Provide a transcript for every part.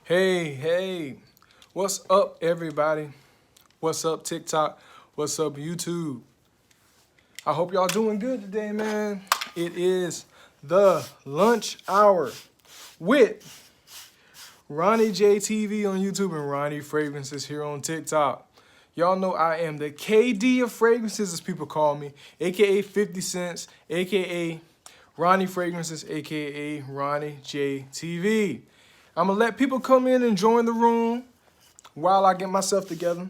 Hey, what's up, everybody? What's up, TikTok? What's up, YouTube? I hope y'all doing good today, man. It is the lunch hour with Ronnie J TV on YouTube and Ronnie Fragrances here on TikTok. Y'all know I am the KD of fragrances, as people call me, aka 50 Cents, aka Ronnie Fragrances, aka Ronnie J TV. I'm gonna let people come in and join the room while I get myself together.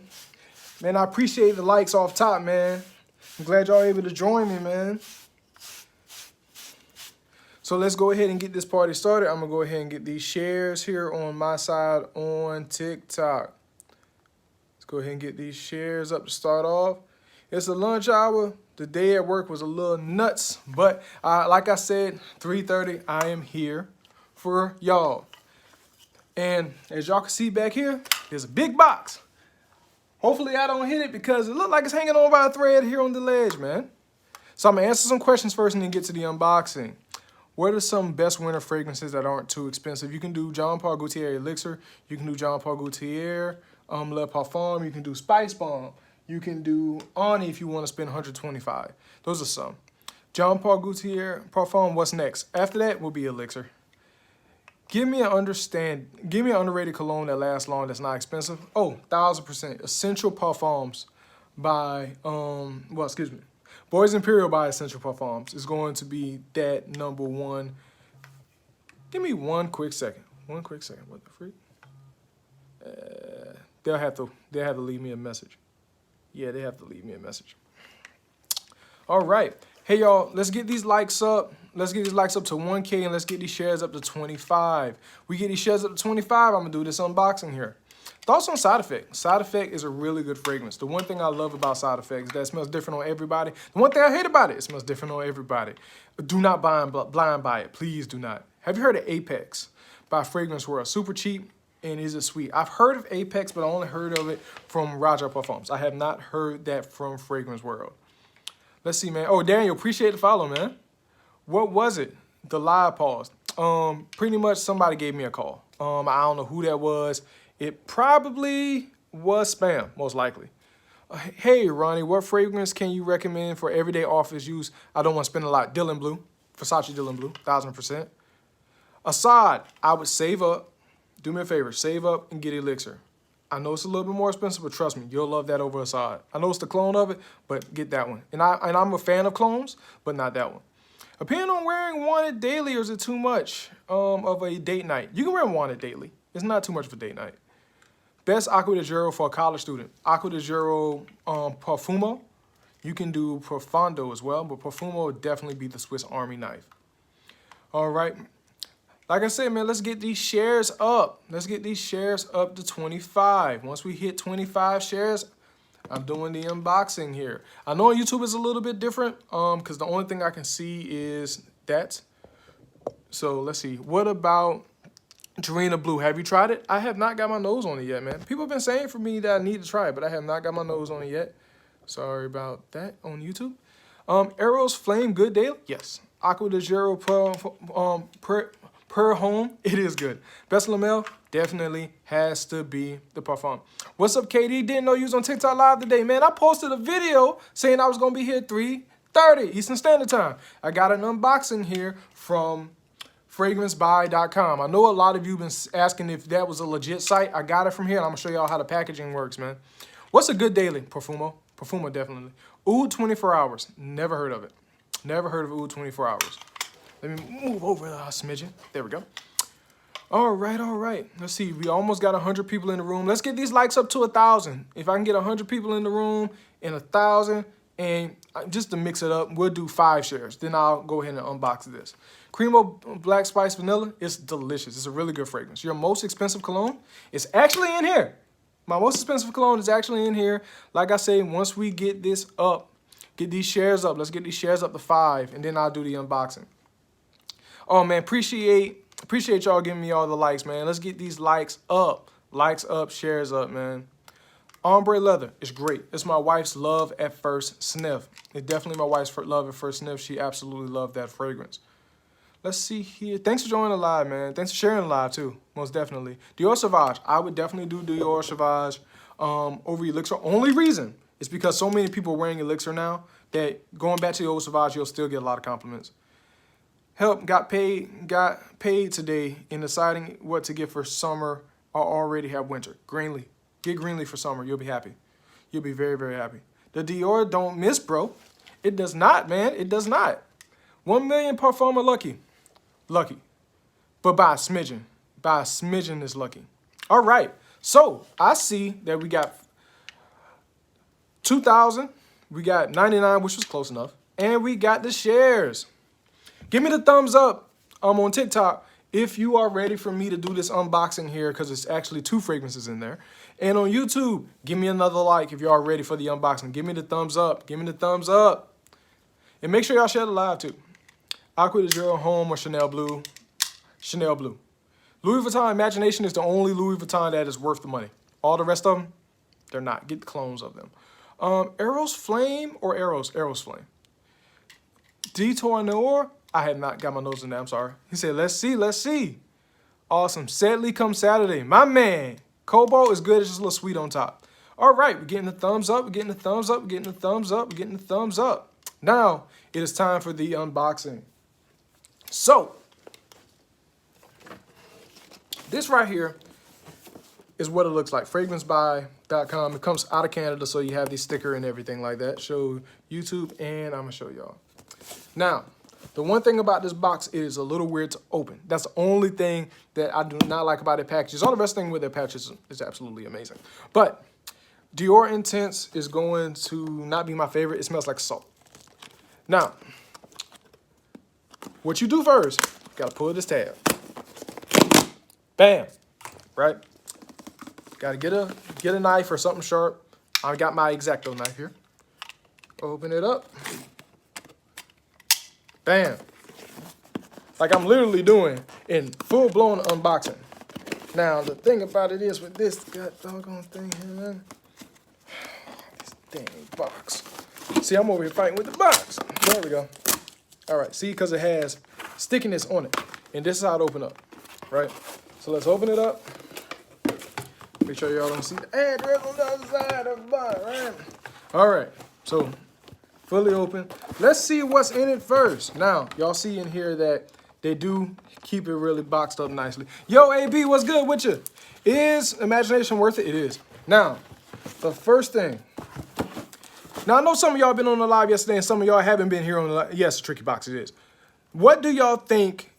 Man, I appreciate the likes off top, man. I'm glad y'all able to join me, man. So let's go ahead and get this party started. I'm gonna go ahead and get these shares here on my side on TikTok. Let's go ahead and get these shares up to start off. It's a lunch hour. The day at work was a little nuts, but like I said, 3:30, I am here for y'all. And as y'all can see back here, there's a big box. Hopefully I don't hit it because it looks like it's hanging on by a thread here on the ledge, man. So I'm gonna answer some questions first and then get to the unboxing. What are some best winter fragrances that aren't too expensive? You can do Jean Paul Gaultier Elixir. You can do Jean Paul Gaultier Le Parfum. You can do Spice Bomb. You can do Ani if you want to spend $125. Those are some. Jean Paul Gaultier Parfum, what's next? After that will be Elixir. Give me an underrated cologne that lasts long, that's not expensive. Oh, 1000%. Essential Parfums by Boys Imperial by Essential Parfums is going to be that number one. Give me one quick second. What the freak? They'll have to leave me a message. Yeah, they have to leave me a message. All right. Hey, y'all, let's get these likes up. Let's get these likes up to 1K and let's get these shares up to 25. We get these shares up to 25, I'm going to do this unboxing here. Thoughts on Side Effect? Side Effect is a really good fragrance. The one thing I love about Side Effect is that it smells different on everybody. The one thing I hate about it, it smells different on everybody. Do not blind buy it. Please do not. Have you heard of Apex by Fragrance World? Super cheap and is it sweet? I've heard of Apex, but I only heard of it from Raja Parfums. I have not heard that from Fragrance World. Let's see, man. Oh, Daniel, appreciate the follow, man. What was it? The live pause. Pretty much somebody gave me a call. I don't know who that was. It probably was spam, most likely. Hey, Ronnie, what fragrance can you recommend for everyday office use? I don't want to spend a lot. Dylan Blue, Versace Dylan Blue, 1000%. Assad, I would save up. Do me a favor, save up and get Elixir. I know it's a little bit more expensive, but trust me, you'll love that over Assad. I know it's the clone of it, but get that one. And I'm a fan of clones, but not that one. Opinion on wearing Wanted daily, or is it too much of a date night? You can wear Wanted daily. It's not too much of a date night. Best Acqua di Giro for a college student. Acqua di Giro Profumo. You can do Profondo as well, but Profumo would definitely be the Swiss Army knife. All right. Like I said, man, let's get these shares up. Let's get these shares up to 25. Once we hit 25 shares, I'm doing the unboxing here. I know on YouTube is a little bit different because the only thing I can see is that. So let's see. What about Tarina Blue? Have you tried it? I have not got my nose on it yet, man. People have been saying for me that I need to try it, but I have not got my nose on it yet. Sorry about that on YouTube. Eros Flame Good Daily? Yes. Acqua di Giro Per Home, it is good. Best Lamel definitely has to be the Parfum. What's up, KD? Didn't know you was on TikTok Live today, man. I posted a video saying I was going to be here 3:30 Eastern Standard Time. I got an unboxing here from FragranceBuy.com. I know a lot of you been asking if that was a legit site. I got it from here, and I'm going to show y'all how the packaging works, man. What's a good daily? Profumo. Profumo, definitely. Oud 24 Hours. Never heard of it. Never heard of Oud 24 Hours. Let me move over a smidgen. There we go. All right. Let's see. We almost got 100 people in the room. Let's get these likes up to 1,000. If I can get 100 people in the room and 1,000, and just to mix it up, we'll do 5 shares. Then I'll go ahead and unbox this. Cremo Black Spice Vanilla. It's delicious. It's a really good fragrance. Your most expensive cologne is actually in here. My most expensive cologne is actually in here. Like I say, once we get this up, get these shares up. Let's get these shares up to 5, and then I'll do the unboxing. Oh, man, appreciate y'all giving me all the likes, man. Let's get these likes up. Likes up, shares up, man. Ombre Leather is great. It's my wife's love at first sniff. It's definitely my wife's love at first sniff. She absolutely loved that fragrance. Let's see here. Thanks for joining the live, man. Thanks for sharing the live too. Most definitely. Dior Sauvage. I would definitely do Dior Sauvage over Elixir. Only reason is because so many people are wearing Elixir now that going back to the old Sauvage, you'll still get a lot of compliments. Help got paid today in deciding what to get for summer or already have winter. Greenlee. Get Greenlee for summer. You'll be happy. You'll be very, very happy. The Dior don't miss, bro. It does not, man. It does not. 1 million Parfum lucky. Lucky. But by a smidgen. By a smidgen is lucky. All right. So I see that we got 2,000. We got 99, which was close enough. And we got the shares. Give me the thumbs up on TikTok if you are ready for me to do this unboxing here, because it's actually 2 fragrances in there. And on YouTube, give me another like if you are ready for the unboxing. Give me the thumbs up. Give me the thumbs up. And make sure y'all share the live too. Aqua de Jour, Home, or Chanel Blue. Chanel Blue. Louis Vuitton Imagination is the only Louis Vuitton that is worth the money. All the rest of them, they're not. Get the clones of them. Eros Flame or Eros Flame. Detour Noir. I had not got my nose in there. I'm sorry. He said, let's see, let's see. Awesome. Sadly come Saturday. My man. Cobalt is good. It's just a little sweet on top. All right. We're getting the thumbs up. We're getting the thumbs up. We're getting the thumbs up. We're getting the thumbs up. Now, it is time for the unboxing. So, this right here is what it looks like. FragranceBuy.com. It comes out of Canada, so you have the sticker and everything like that. Show YouTube, and I'm going to show y'all. Now, the one thing about this box is a little weird to open. That's the only thing that I do not like about their packages. All the rest thing with their packages is absolutely amazing. But Dior Intense is going to not be my favorite. It smells like salt. Now, what you do first, got to pull this tab. Bam, right? Got to get a knife or something sharp. I got my X-Acto knife here. Open it up. Bam. Like I'm literally doing in full-blown unboxing. Now, the thing about it is with this god doggone thing here, man. This dang box. See, I'm over here fighting with the box. There we go. All right, see, because it has stickiness on it. And this is how it open up, right? So let's open it up. Make sure y'all don't see the address on the other side of the box, right? All right, so fully open. Let's see what's in it first. Now, y'all see in here that they do keep it really boxed up nicely. Yo, AB, what's good with you? Is Imagination worth it? It is. Now, the first thing. Now, I know some of y'all been on the live yesterday and some of y'all haven't been here on the live. Yes, Tricky Box, it is. What do y'all think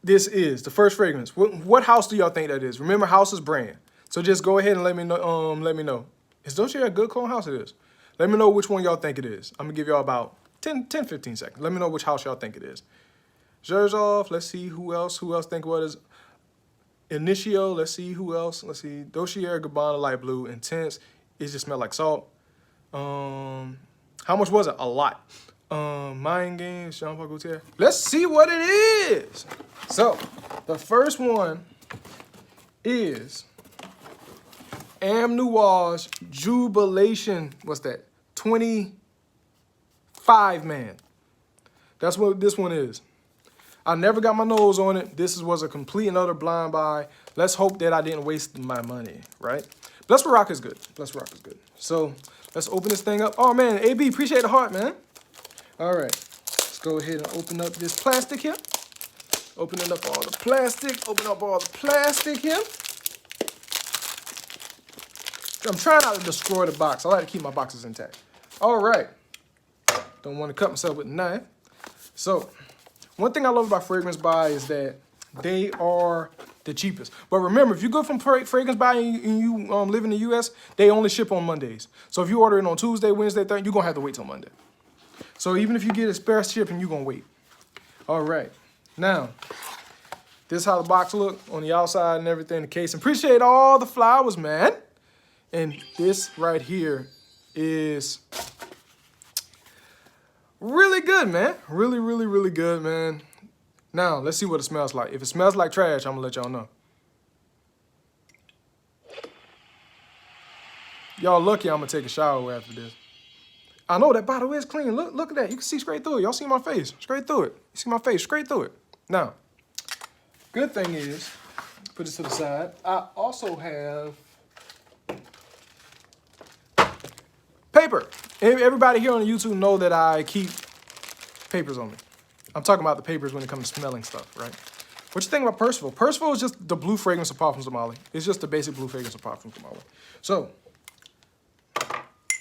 this is? The first fragrance. What house do y'all think that is? Remember, house is brand. So just go ahead and let me know. Is Dolce a good clone house? It is. Let me know which one y'all think it is. I'm going to give y'all about 10-15 seconds. Let me know which house y'all think it is. Zerzov, let's see who else think what is. Initio, let's see who else. Let's see. Dolce & Gabbana Light Blue, Intense. It just smelled like salt. How much was it? A lot. Mind Games, Jean-Paul Gaultier. Let's see what it is. So, the first one is Amouage Jubilation. What's that? 25 man. That's what this one is. I never got my nose on it. This was a complete and utter blind buy. Let's hope that I didn't waste my money, right? Bless Rock is good. Bless Rock is good. So let's open this thing up. Oh man, AB, appreciate the heart, man. All right, let's go ahead and open up this plastic here. Opening up all the plastic. Open up all the plastic here. I'm trying not to destroy the box. I like to keep my boxes intact. All right. Don't want to cut myself with a knife. So, one thing I love about Fragrance Buy is that they are the cheapest. But remember, if you go from Fragrance Buy and you live in the U.S., they only ship on Mondays. So if you order it on Tuesday, Wednesday, Thursday, you're going to have to wait till Monday. So even if you get express shipping, you're going to wait. All right. Now, this is how the box look on the outside and everything, the case. Appreciate all the flowers, man. And this right here is really good, man. Really, really, really good, man. Now, let's see what it smells like. If it smells like trash, I'm going to let y'all know. Y'all lucky I'm going to take a shower after this. I know that bottle is clean. Look at that. You can see straight through it. Y'all see my face? Straight through it. You see my face? Straight through it. Now, good thing is, put this to the side, I also have paper. Everybody here on YouTube know that I keep papers on me. I'm talking about the papers when it comes to smelling stuff, right? What you think about Percival? Percival is just the blue fragrance of Parfums de Marly. It's just the basic blue fragrance of Parfums de Marly. So,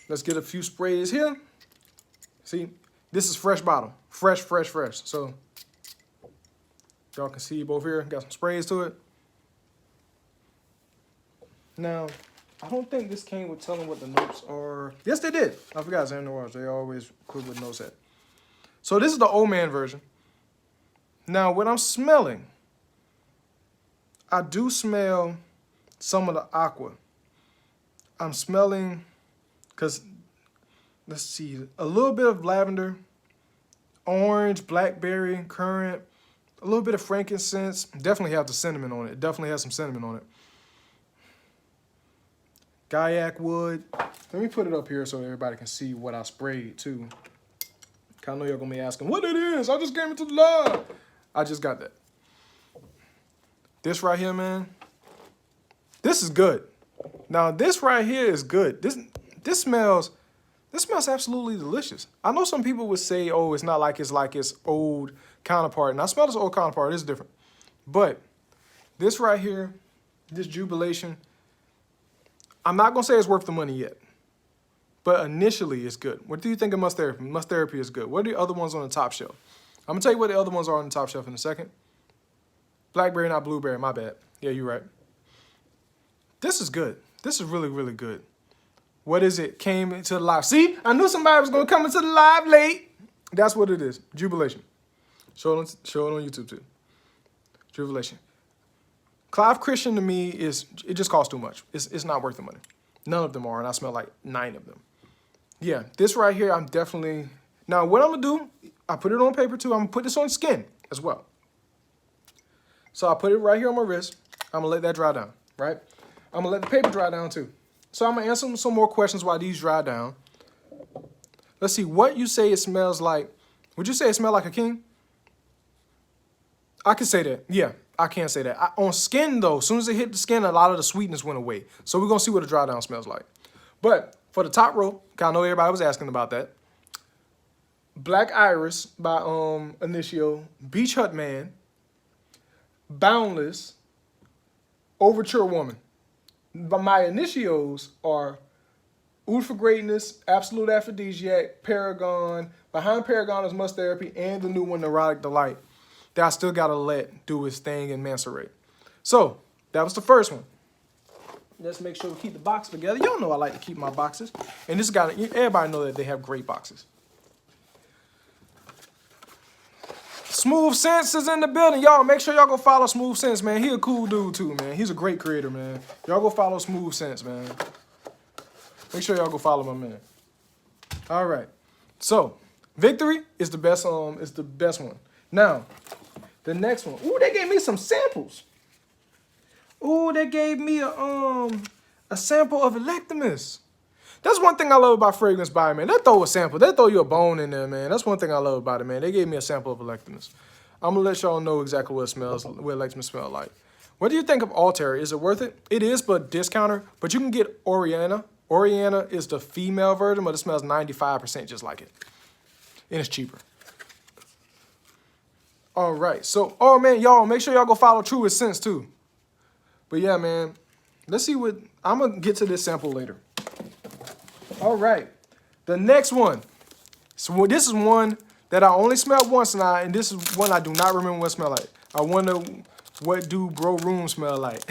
let's get a few sprays here. See, this is fresh bottle. Fresh, fresh, fresh. So, y'all can see both here. Got some sprays to it. Now, I don't think this came with telling what the notes are. Yes, they did. I forgot Saint Noirs. They always put with notes at. So this is the old man version. Now, what I'm smelling, I do smell some of the aqua. I'm smelling, because, let's see, a little bit of lavender, orange, blackberry, currant, a little bit of frankincense. Definitely have the cinnamon on it. Definitely has some cinnamon on it. Gaiac wood. Let me put it up here so everybody can see what I sprayed too. I know you're going to be asking what it is. I just came into the live. I just got that. This right here, man. This is good. Now, this right here is good. This smells absolutely delicious. I know some people would say, oh, it's not like its old counterpart. And I smell this old counterpart. It's different. But this right here, this Jubilation, I'm not going to say it's worth the money yet. But initially, it's good. What do you think of Must Therapy? Must Therapy is good. What are the other ones on the top shelf? I'm going to tell you what the other ones are on the top shelf in a second. Blackberry, not blueberry. My bad. Yeah, you're right. This is good. This is really, really good. What is it? Came into the live. See? I knew somebody was going to come into the live late. That's what it is. Jubilation. Show it on YouTube, too. Jubilation. Clive Christian, to me, it just costs too much. It's not worth the money. None of them are, and I smell like 9 of them. Yeah, this right here, I'm definitely... Now, what I'm going to do, I put it on paper, too. I'm going to put this on skin as well. So I put it right here on my wrist. I'm going to let that dry down, right? I'm going to let the paper dry down, too. So I'm going to answer some more questions while these dry down. Let's see, what you say it smells like. Would you say it smells like a king? I can say that. Yeah, I can say that. On skin, though, as soon as it hit the skin, a lot of the sweetness went away. So we're going to see what a dry down smells like. But for the top row, I know everybody was asking about that. Black Iris by Initio, Beach Hut Man, Boundless, Overture Woman. But my initials are Oud for Greatness, Absolute Aphrodisiac, Paragon. Behind Paragon is Must Therapy, and the new one, Neurotic Delight, that I still got to let do its thing and macerate. So, that was the first one. Let's make sure we keep the box together. Y'all know I like to keep my boxes. And this got everybody know that they have great boxes. Smooth Sense is in the building. Y'all, make sure y'all go follow Smooth Sense, man. He a cool dude, too, man. He's a great creator, man. Y'all go follow Smooth Sense, man. Make sure y'all go follow my man. All right. So, Victory is the best one. Now, the next one. Ooh, they gave me some samples. Ooh, they gave me a sample of Electimus. That's one thing I love about Fragrance Buy, man. They throw a sample. They throw you a bone in there, man. That's one thing I love about it, man. They gave me a sample of Electimus. I'm going to let y'all know exactly what Electimus smells like. What do you think of Altair? Is it worth it? It is, but discounter. But you can get Oriana. Oriana is the female version, but it smells 95% just like it. And it's cheaper. All right. So, oh, man, y'all, make sure y'all go follow Truest Sense, too. But, yeah, man, let's see what... I'm going to get to this sample later. All right. The next one. So, this is one that I only smelled once now, and this is one I do not remember what it smelled like. I wonder what do Bro Room smell like.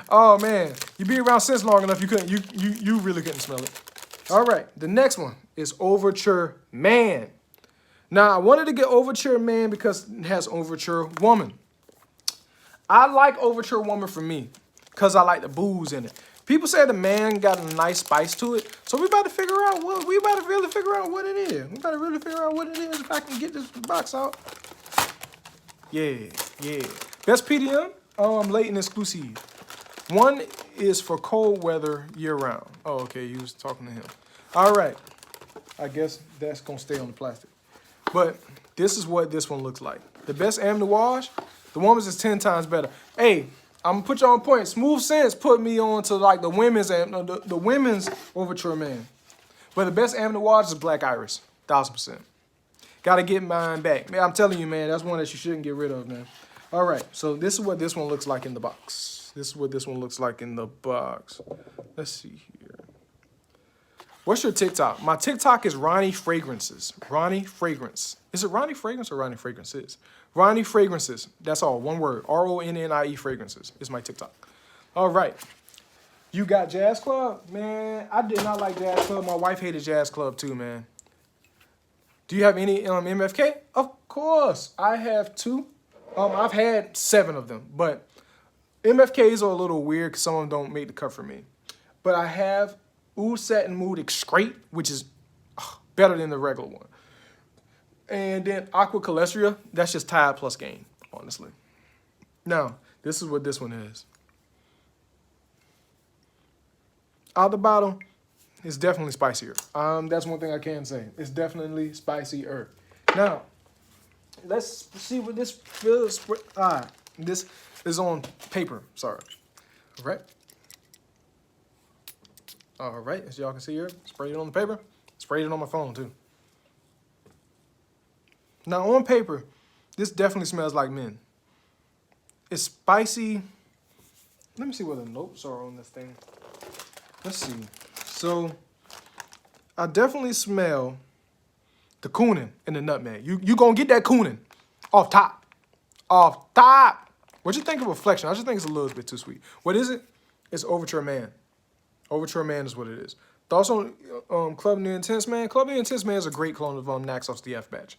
Oh, man. You be around Sense long enough, you really couldn't smell it. All right. The next one is Overture Man. Now, I wanted to get Overture Man because it has Overture Woman. I like Overture Woman for me because I like the booze in it. People say the man got a nice spice to it, so we about to figure out what it is. We about to really figure out what it is if I can get this box out. Yeah. Best PDM, Leighton exclusive. One is for cold weather year round. Oh, okay, you was talking to him. All right, I guess that's gonna stay on the plastic. But this is what this one looks like. The best Amouage, the woman's is 10 times better. Hey, I'm gonna put you on point. Smooth Sense put me on to like the women's the women's Overture Man. But the best Amouage is Black Iris, 1000%. Gotta get mine back. Man, I'm telling you, man, that's one that you shouldn't get rid of, man. All right, so this is what this one looks like in the box. This is what this one looks like in the box. Let's see here. What's your TikTok? My TikTok is Ronnie Fragrances. Ronnie Fragrance. Is it Ronnie Fragrance or Ronnie Fragrances? Ronnie Fragrances. That's all. One word. RONNIE Fragrances is my TikTok. All right. You got Jazz Club? Man, I did not like Jazz Club. My wife hated Jazz Club too, man. Do you have any MFK? Of course. I have 2. I've had 7 of them. But MFKs are a little weird because some of them don't make the cut for me. But I have Oud Satin Mood Excrete, which is better than the regular one. And then Aqua Calestria, that's just Tide plus Gain, honestly. Now, this is what this one is. Out the bottle, it's definitely spicier. That's one thing I can say. It's definitely spicier. Now, let's see what this feels. This is on paper, sorry. All right. All right, as y'all can see here, sprayed it on the paper, sprayed it on my phone too. Now on paper, this definitely smells like men. It's spicy. Let me see what the notes are on this thing. Let's see. So I definitely smell the cumin and the nutmeg. You gonna get that cumin off top. Off top. What you think of Reflection? I just think it's a little bit too sweet. What is it? It's Overture Man. Overture Man is what it is. Thoughts on Club New Intense Man? Club New Intense Man is a great clone of Naxos DF batch.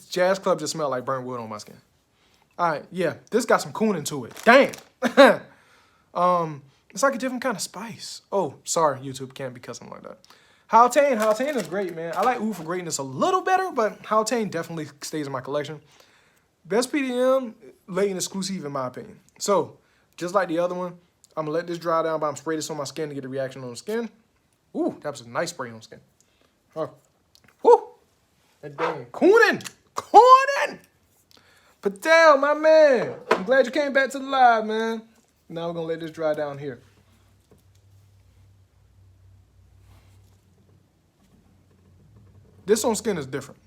Jazz Club just smelled like burnt wood on my skin. All right, yeah, this got some cumin to it. Damn. It's like a different kind of spice. Oh, sorry, YouTube can't be cussing like that. Haldane is great, man. I like Oud for Greatness a little better, but Haldane definitely stays in my collection. Best PDM, latent exclusive in my opinion. So, just like the other one, I'm gonna let this dry down, but I'm spray this on my skin to get a reaction on the skin. Ooh, that was a nice spray on the skin. Woo! That dang Coonan! Patel, my man. I'm glad you came back to the live, man. Now we're gonna let this dry down here. This on skin is different.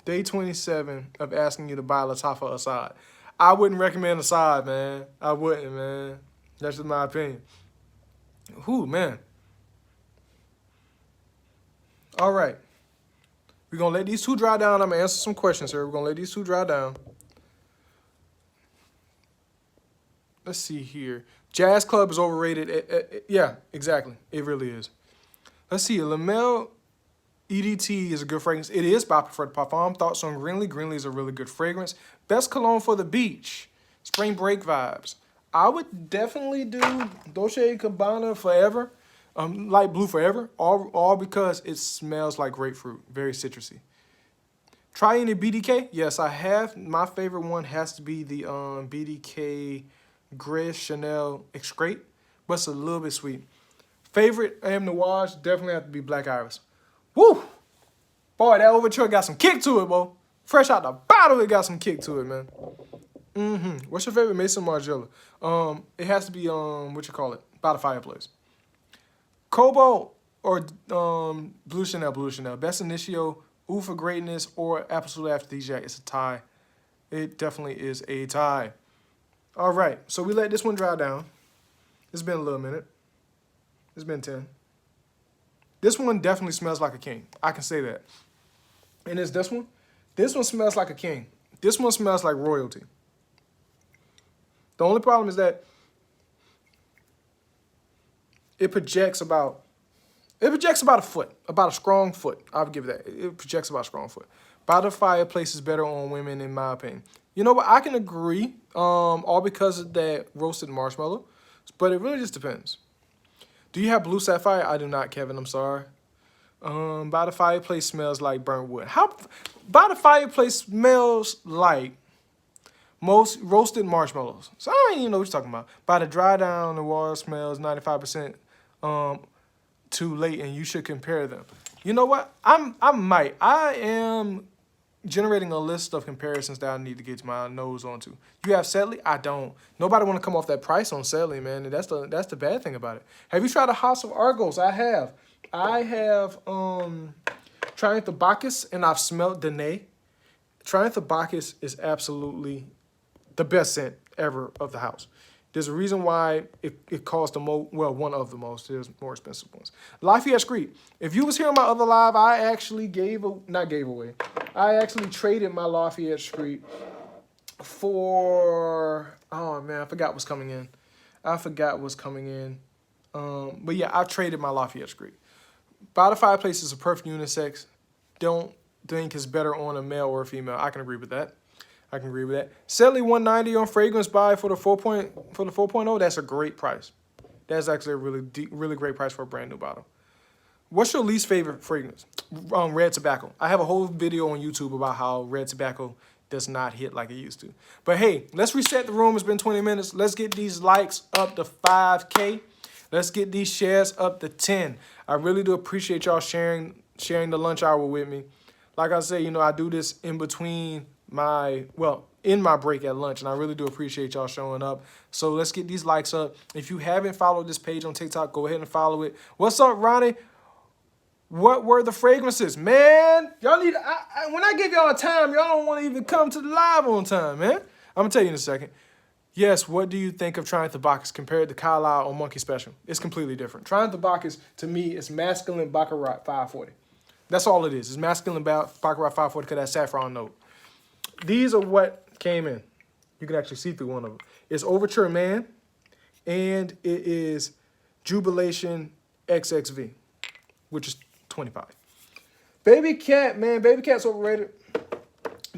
Day 27 of asking you to buy Lattafa Assad. I wouldn't recommend Assad, man. I wouldn't, man. That's just my opinion. Whew, man. All right. We're going to let these 2 dry down. I'm going to answer some questions here. We're going to let these 2 dry down. Let's see here. Jazz Club is overrated. Yeah, exactly. It really is. Let's see. Lamel EDT is a good fragrance. It is, but I prefer the Parfum. Thoughts on Greenlee? Greenlee is a really good fragrance. Best cologne for the beach. Spring break vibes. I would definitely do Dolce & Gabbana Forever. Light Blue Forever. All because it smells like grapefruit. Very citrusy. Try any BDK? Yes, I have. My favorite one has to be the BDK Grès Chanel Excrete, but it's a little bit sweet. Favorite Amouage definitely have to be Black Iris. Woo! Boy, that Overture got some kick to it, boy. Fresh out the bottle, it got some kick to it, man. What's your favorite Maison Margiela? It has to be, what you call it? By the Fireplace. Cobalt or Blue Chanel. Best Initio, Oud for Greatness, or Absolute Aphrodisiac. It's a tie. It definitely is a tie. All right, so we let this one dry down. It's been a little minute. It's been 10. This one definitely smells like a king. I can say that. And it's this one. This one smells like a king. This one smells like royalty. The only problem is that it projects about a foot, about a strong foot. I'll give it that. It projects about a strong foot. By the Fireplace is better on women, in my opinion. You know what? I can agree, all because of that roasted marshmallow, but it really just depends. Do you have Blue Sapphire? I do not, Kevin. I'm sorry. By the Fireplace smells like burnt wood. By the Fireplace smells like most roasted marshmallows. So I don't even know what you're talking about. By the Dry Down, the water smells 95% too late, and you should compare them. You know what? I am generating a list of comparisons that I need to get my nose onto. You have Sedley? I don't. Nobody want to come off that price on Sedley, man. And that's the bad thing about it. Have you tried a House of Argos? I have. I have Triumph of Bacchus, and I've smelled Danae. Triumph of Bacchus is absolutely the best scent ever of the house. There's a reason why it costs the most, well, one of the most. There's more expensive ones. Lafayette Street. If you was here on my other live, I actually I actually traded my Lafayette Street for, oh man, I forgot what's coming in. But yeah, I traded my Lafayette Street. By the Fireplace is a perfect unisex. Don't think it's better on a male or a female. I can agree with that. Sedley 190 on fragrance buy for the 4.0. That's a great price. That's actually a really great price for a brand new bottle. What's your least favorite fragrance? Red tobacco. I have a whole video on YouTube about how red tobacco does not hit like it used to. But hey, let's reset the room. It's been 20 minutes. Let's get these likes up to 5K. Let's get these shares up to 10. I really do appreciate y'all sharing the lunch hour with me. Like I said, I do this in between in my break at lunch, and I really do appreciate y'all showing up. So let's get these likes up. If you haven't followed this page on TikTok, go ahead and follow it. What's up, Ronnie? What were the fragrances? Man, y'all need, when I give y'all time, y'all don't want to even come to the live on time, man. I'm going to tell you in a second. Yes, what do you think of Triumph of Bacchus compared to Carlisle or Monkey Special? It's completely different. Triumph of Bacchus, to me, is masculine Baccarat 540. That's all it is. It's masculine Baccarat 540 because that saffron note. These are what came in. You can actually see through one of them. It's Overture Man, and it is Jubilation XXV, which is 25. Baby Cat, man. Baby Cat's overrated.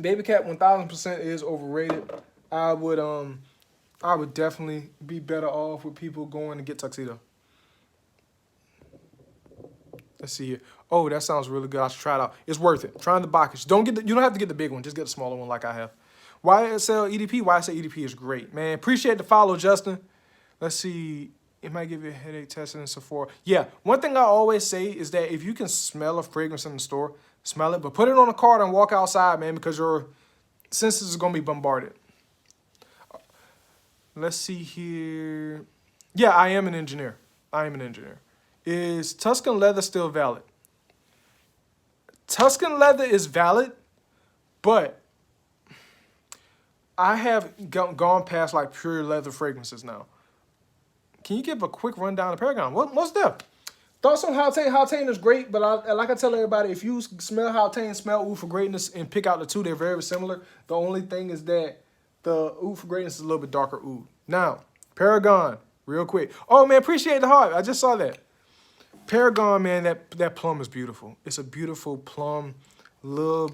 Baby Cat 1000% is overrated. I would definitely be better off with people going to get Tuxedo. Let's see here. Oh, that sounds really good. I should try it out. It's worth it. Trying the Bacchus. You don't have to get the big one. Just get the smaller one like I have. YSL EDP. YSL EDP is great, man. Appreciate the follow, Justin. Let's see. It might give you a headache testing in Sephora. Yeah, one thing I always say is that if you can smell a fragrance in the store, smell it, but put it on a card and walk outside, man, because your senses are going to be bombarded. Let's see here. Yeah, I am an engineer. Is Tuscan leather still valid? Tuscan leather is valid, but I have gone past like pure leather fragrances now. Can you give a quick rundown of Paragon? What's there? Thoughts on Haldane? Haldane is great, but like I tell everybody, if you smell Haldane, smell Oud for Greatness, and pick out the two, they're very similar. The only thing is that the Oud for Greatness is a little bit darker oud. Now, Paragon, real quick. Oh, man, appreciate the heart. I just saw that. Paragon, man, that plum is beautiful. It's a beautiful plum. Little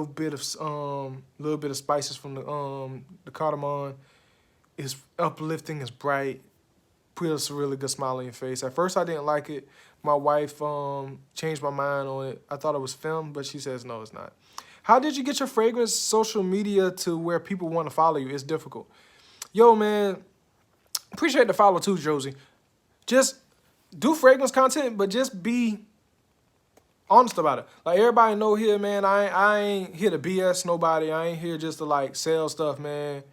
bit of spices from the cardamom. It's uplifting. It's bright. Puts a really good smile on your face. At first, I didn't like it. My wife changed my mind on it. I thought it was film, but she says no, it's not. How did you get your fragrance social media to where people want to follow you? It's difficult. Yo, man, appreciate the follow too, Josie. Just do fragrance content, but just be honest about it. Like everybody know here, man, I ain't here to BS nobody. I ain't here just to like sell stuff, man.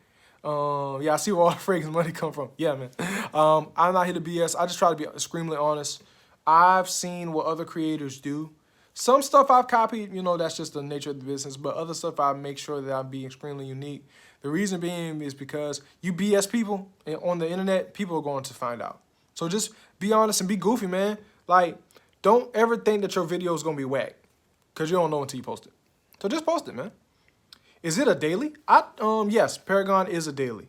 Yeah, I see where all the fragrance money come from. Yeah, man. I'm not here to BS. I just try to be extremely honest. I've seen what other creators do. Some stuff I've copied, that's just the nature of the business. But other stuff I make sure that I'm being extremely unique. The reason being is because you BS people on the internet, people are going to find out. So just be honest and be goofy, man. Like, don't ever think that your video is going to be whack because you don't know until you post it. So just post it, man. Is it a daily? Yes, Paragon is a daily.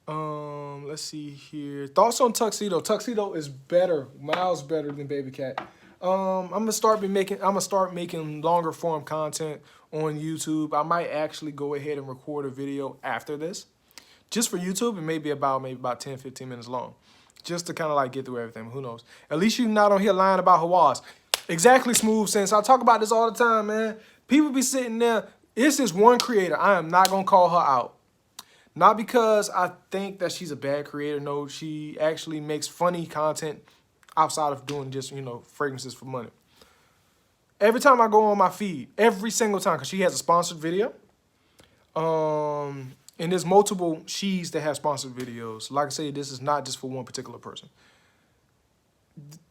Let's see here. Thoughts on Tuxedo. Tuxedo is better, miles better than Baby Cat. I'm gonna start making longer form content on YouTube. I might actually go ahead and record a video after this, just for YouTube, and maybe about 10, 15 minutes long, just to kind of like get through everything. Who knows? At least you're not on here lying about Hawass. Exactly, Smooth Sense. I talk about this all the time, man. People be sitting there. It's this one creator. I am not gonna call her out. Not because I think that she's a bad creator. No, she actually makes funny content outside of doing just, fragrances for money. Every time I go on my feed, every single time, because she has a sponsored video. And there's multiple she's that have sponsored videos. Like I say, this is not just for one particular person.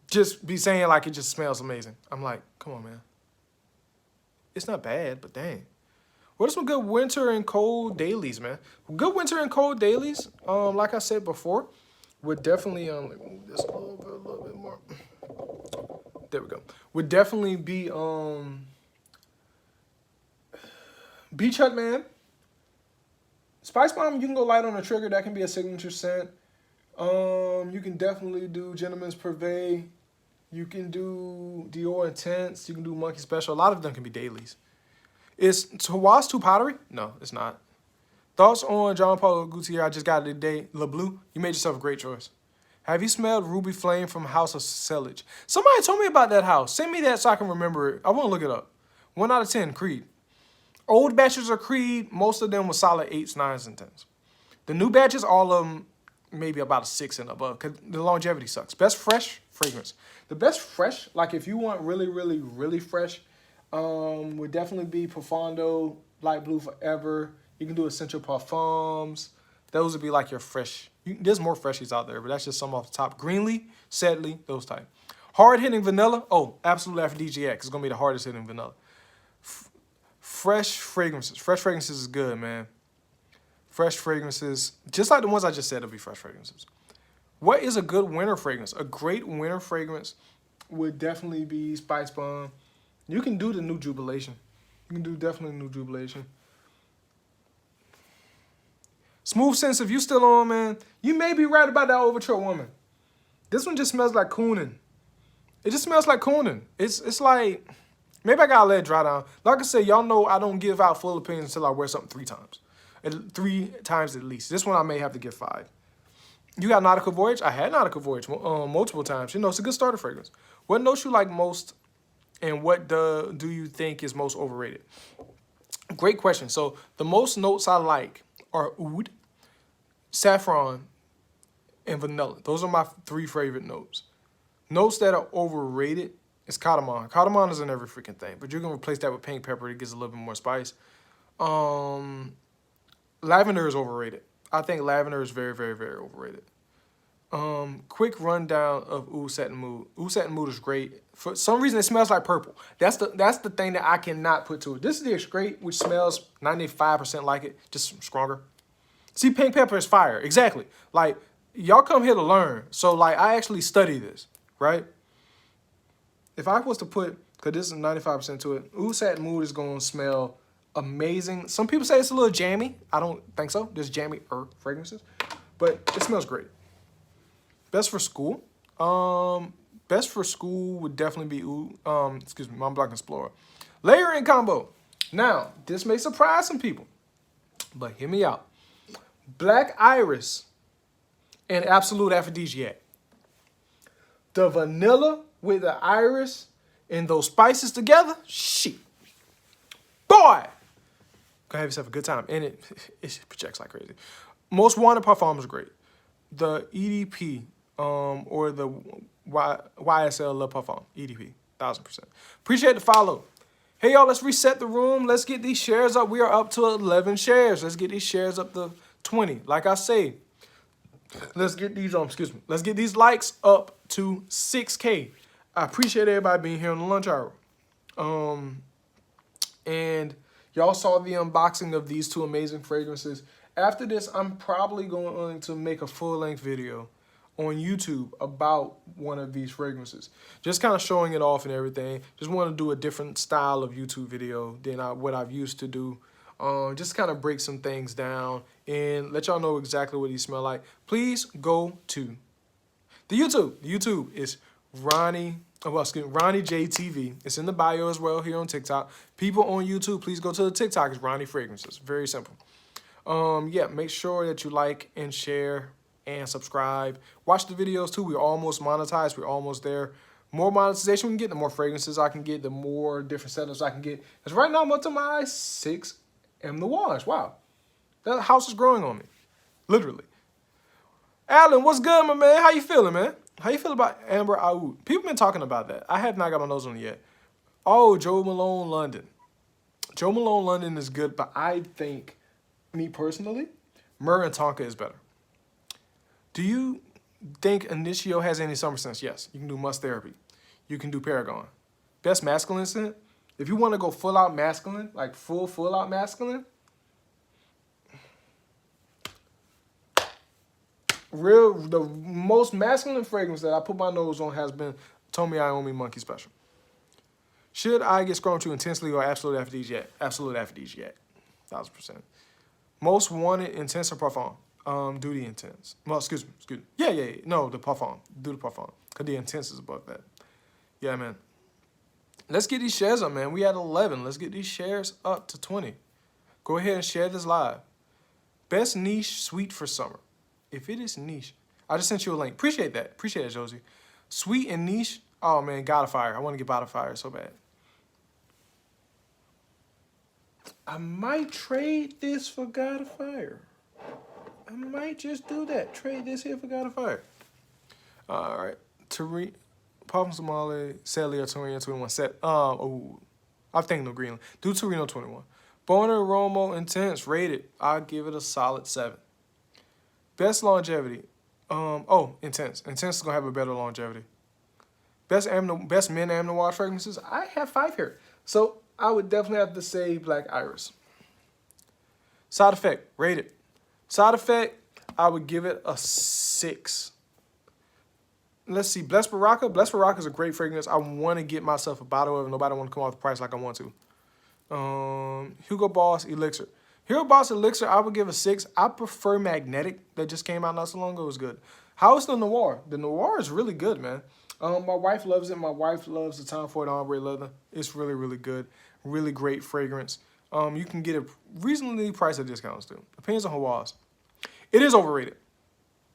Just be saying like it just smells amazing. I'm like, come on, man. It's not bad, but dang. What are some good winter and cold dailies, man? Good winter and cold dailies, like I said before, would definitely, let me move this a little bit more. There we go. Would definitely be, Beach Hut Man. Spice Bomb, you can go light on the trigger. That can be a signature scent. You can definitely do Gentleman's Purvey. You can do Dior Intense. You can do Monkey Special. A lot of them can be dailies. Is Hawas too powdery? No, it's not. Thoughts on John Paul Gaultier? I just got it today. Le Bleu. You made yourself a great choice. Have you smelled Ruby Flame from House of Sellage? Somebody told me about that house. Send me that so I can remember it. I want to look it up. 1 out of 10, Creed. Old batches of Creed, most of them were solid 8s, 9s, and 10s. The new batches, all of them, maybe about a 6 and above, because the longevity sucks. Best fresh fragrance. The best fresh, like if you want really, really, really fresh, would definitely be Profondo, Light Blue Forever. You can do Essential Parfums. Those would be like your fresh. There's more freshies out there, but that's just some off the top. Greenlee, Sedley, those type. Hard-hitting vanilla. Oh, Absolute Aphrodisiac is going to be the hardest hitting vanilla. Fresh fragrances. Fresh fragrances is good, man. Fresh fragrances, just like the ones I just said, will be fresh fragrances. What is a good winter fragrance? A great winter fragrance would definitely be Spice Bomb. You can do the New Jubilation. You can do definitely New Jubilation. Smooth Sense, if you still on, man, you may be right about that Overture Woman. This one just smells like cooning. It just smells like cooning. It's like, maybe I gotta let it dry down. Like I said, y'all know I don't give out full opinions until I wear something 3 times. 3 times at least. This one I may have to give 5. You got Nautical Voyage? I had Nautical Voyage multiple times. You know, it's a good starter fragrance. What notes you like most, and what do you think is most overrated? Great question. So the most notes I like are oud, saffron, and vanilla. Those are my 3 favorite notes. Notes that are overrated is cardamom. Cardamom is in every freaking thing, but you can replace that with pink pepper. It gives a little bit more spice. Lavender is overrated. I think lavender is very, very, very overrated. Quick rundown of Oud Satin Mood. Oud Satin Mood is great. For some reason, it smells like purple. That's the thing that I cannot put to it. This is great, which smells 95% like it, just stronger. See, pink pepper is fire. Exactly. Like, y'all come here to learn. So, like, I actually study this, right? If I was to put, because this is 95% to it, Oud Satin Mood is going to smell amazing. Some people say it's a little jammy. I don't think so. There's jammy fragrances, but it smells great. Best for school. Best for school would definitely be Mont Blanc Explorer. Layering combo. Now, this may surprise some people, but hear me out. Black Iris and Absolute Aphrodisiac. The vanilla with the iris and those spices together, shit. Boy! Go have yourself a good time. And it projects like crazy. Most Wanted Parfums is great. The EDP, or the YSL Le Parfum. EDP, 1000%. Appreciate the follow. Hey, y'all, let's reset the room. Let's get these shares up. We are up to 11 shares. Let's get these shares up to 20. Like I say, let's get these, let's get these likes up to 6K. I appreciate everybody being here on the lunch hour. And y'all saw the unboxing of these 2 amazing fragrances. After this, I'm probably going to make a full-length video on YouTube about one of these fragrances. Just kind of showing it off and everything. Just want to do a different style of YouTube video than what I've used to do. Just kind of break some things down and let y'all know exactly what these smell like. Please go to the YouTube. The YouTube is Ronnie J TV. It's in the bio as well here on TikTok. People on YouTube, please go to the TikTok. It's Ronnie Fragrances. Very simple. Yeah, make sure that you like and share and subscribe. Watch the videos too. We're almost monetized. We're almost there. More monetization we can get, the more fragrances I can get, the more different setups I can get. Because right now I'm up to my 6 M Noirs. Wow. That house is growing on me. Literally. Alan, what's good, my man? How you feeling, man? How you feel about Amber Oud? People been talking about that. I have not got my nose on it yet. Oh, Joe Malone London. Joe Malone London is good, but I think, me personally, Myrrh and Tonka is better. Do you think Initio has any summer scents? Yes. You can do Must Therapy. You can do Paragon. Best masculine scent? If you want to go full out masculine, like full out masculine, the most masculine fragrance that I put my nose on has been Tomi Iommi Monkey Special. Should I get scrolling too intensely or absolute aphrodisiac? Absolute aphrodisiac. 1000%. Most wanted intense or parfum? Do the intense. Well, excuse me. Yeah. No, the parfum. Do the parfum. Because the intense is above that. Yeah, man. Let's get these shares up, man. We at 11. Let's get these shares up to 20. Go ahead and share this live. Best niche sweet for summer. If it is niche. I just sent you a link. Appreciate that. Appreciate it, Josie. Sweet and niche. Oh, man. God of Fire. I want to get God of Fire so bad. I might trade this for God of Fire. I might just do that. Trade this here for God of Fire. All right. Papa Somali, Sally or Torino 21 set. I'm thinking of Greenland. Do Torino 21. Boner Romo Intense rated. I'll give it a solid 7. Best longevity. Intense. Intense is gonna have a better longevity. Best men Am Noir fragrances. I have 5 here, so I would definitely have to say Black Iris. Side Effect rated. Side Effect. I would give it a 6. Let's see, Blessed Baraka. Blessed Baraka is a great fragrance. I want to get myself a bottle of it. Nobody want to come off the price like I want to. Hugo Boss Elixir. Hugo Boss Elixir, I would give a 6. I prefer Magnetic that just came out not so long ago. It was good. How is the Noir? The Noir is really good, man. My wife loves it. My wife loves the Tom Ford Ombre Leather. It's really, really good. Really great fragrance. You can get it reasonably priced at discounts, too. Depends on Hawass. It is overrated.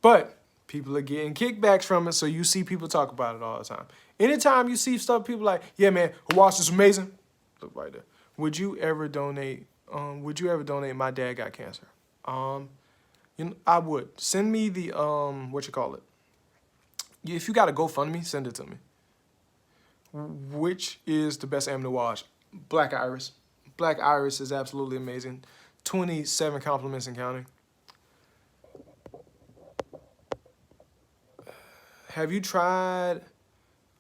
But people are getting kickbacks from it, so you see people talk about it all the time. Anytime you see stuff, people like, yeah, man, Hawass is amazing. Look right there. Would you ever donate? My dad got cancer. I would. Send me the if you got a GoFundMe, send it to me. Which is the best Am Noir? Black Iris. Black Iris is absolutely amazing. 27 compliments and counting. Have you tried?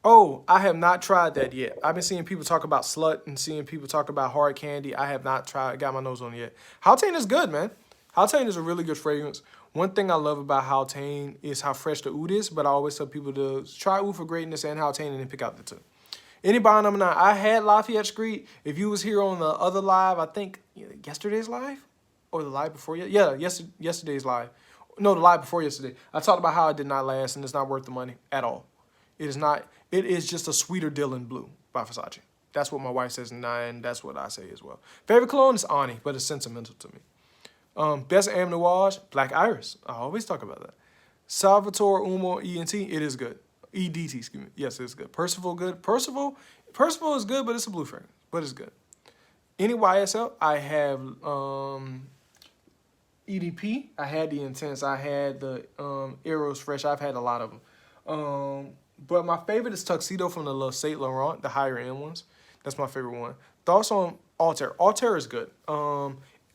Oh, I have not tried that yet. I've been seeing people talk about Slut and seeing people talk about Hard Candy. I have not got my nose on it yet. Hautane is good, man. Hautane is a really good fragrance. One thing I love about Hautane is how fresh the oud is, but I always tell people to try Oud for Greatness and Hautane and then pick out the two. Anybody number 9, I had Lafayette Street. If you was here on the other live, I think yesterday's live or the live before yesterday's live. No, the live before yesterday. I talked about how it did not last and it's not worth the money at all. It is not. It is just a sweeter Dylan Blue by Versace. That's what my wife says, and that's what I say as well. Favorite cologne is Ani, but it's sentimental to me. Best Am Noir, Black Iris. I always talk about that. Salvatore Umo ENT, it is good. EDT, excuse me. Yes, it's good. Percival, good. Percival is good, but it's a blue fragrance, but it's good. Any YSL, I have EDP. I had the Intense. I had the Eros Fresh. I've had a lot of them. But my favorite is Tuxedo from the Saint Laurent, the higher end ones. That's my favorite one. Thoughts on Altair. Altair is good.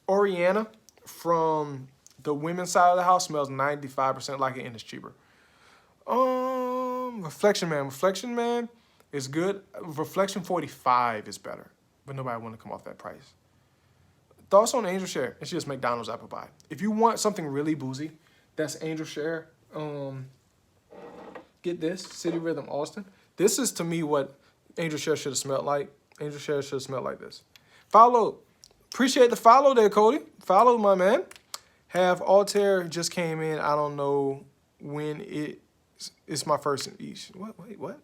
Oriana from the women's side of the house smells 95% like it and it's cheaper. Reflection Man. Reflection Man is good. Reflection 45 is better, but nobody want to come off that price. Thoughts on Angel Share? It's just McDonald's apple pie. If you want something really boozy, that's Angel Share. Get this, City Rhythm Austin. This is, to me, what Angel Share should have smelled like. Angel Share should have smelled like this. Follow. Appreciate the follow there, Cody. Follow, my man. Have Altair just came in. I don't know when it's my first each. What?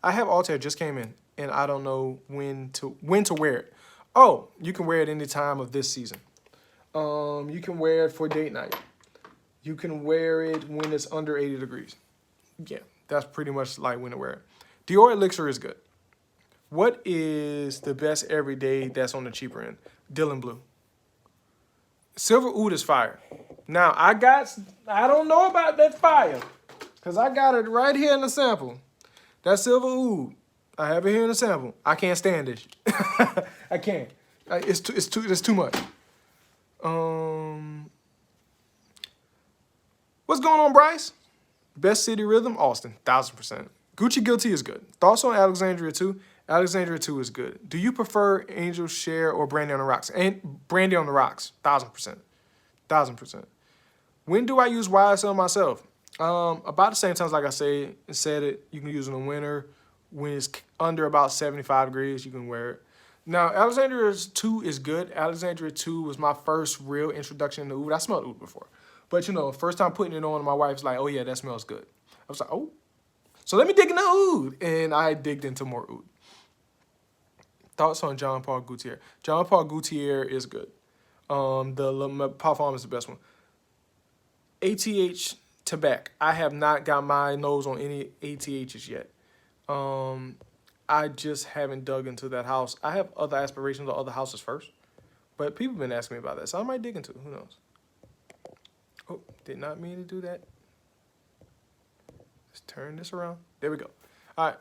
I have Altair just came in, and I don't know when to wear it. Oh, you can wear it any time of this season. You can wear it for date night. You can wear it when it's under 80 degrees. Yeah, that's pretty much like when to wear it. Dior Elixir is good. What is the best everyday that's on the cheaper end? Dylan Blue. Silver Oud is fire. Now, I don't know about that fire because I got it right here in the sample. That Silver Oud. I have it here in a sample. I can't stand this. I can't. It's too much. What's going on, Bryce? Best city rhythm, Austin, 1000%. Gucci Guilty is good. Thoughts on Alexandria 2? Alexandria 2 is good. Do you prefer Angel Share or Brandy on the Rocks? And Brandy on the Rocks, 1000%. 1000%. When do I use YSL myself? About the same time, like I said it. You can use it in the winter. When it's under about 75 degrees, you can wear it. Now, Alexandria 2 is good. Alexandria 2 was my first real introduction to oud. I smelled oud before. But, you know, first time putting it on, my wife's like, oh, yeah, that smells good. I was like, oh. So let me dig into oud. And I digged into more oud. Thoughts on Jean Paul Gaultier? Jean Paul Gaultier is good. The Le Parfum is the best one. ATH Tobacco. I have not got my nose on any ATHs yet. I just haven't dug into that house. I have other aspirations of other houses first. But people have been asking me about that, so I might dig into it. Who knows? Oh, did not mean to do that. Let's turn this around. There we go. All right.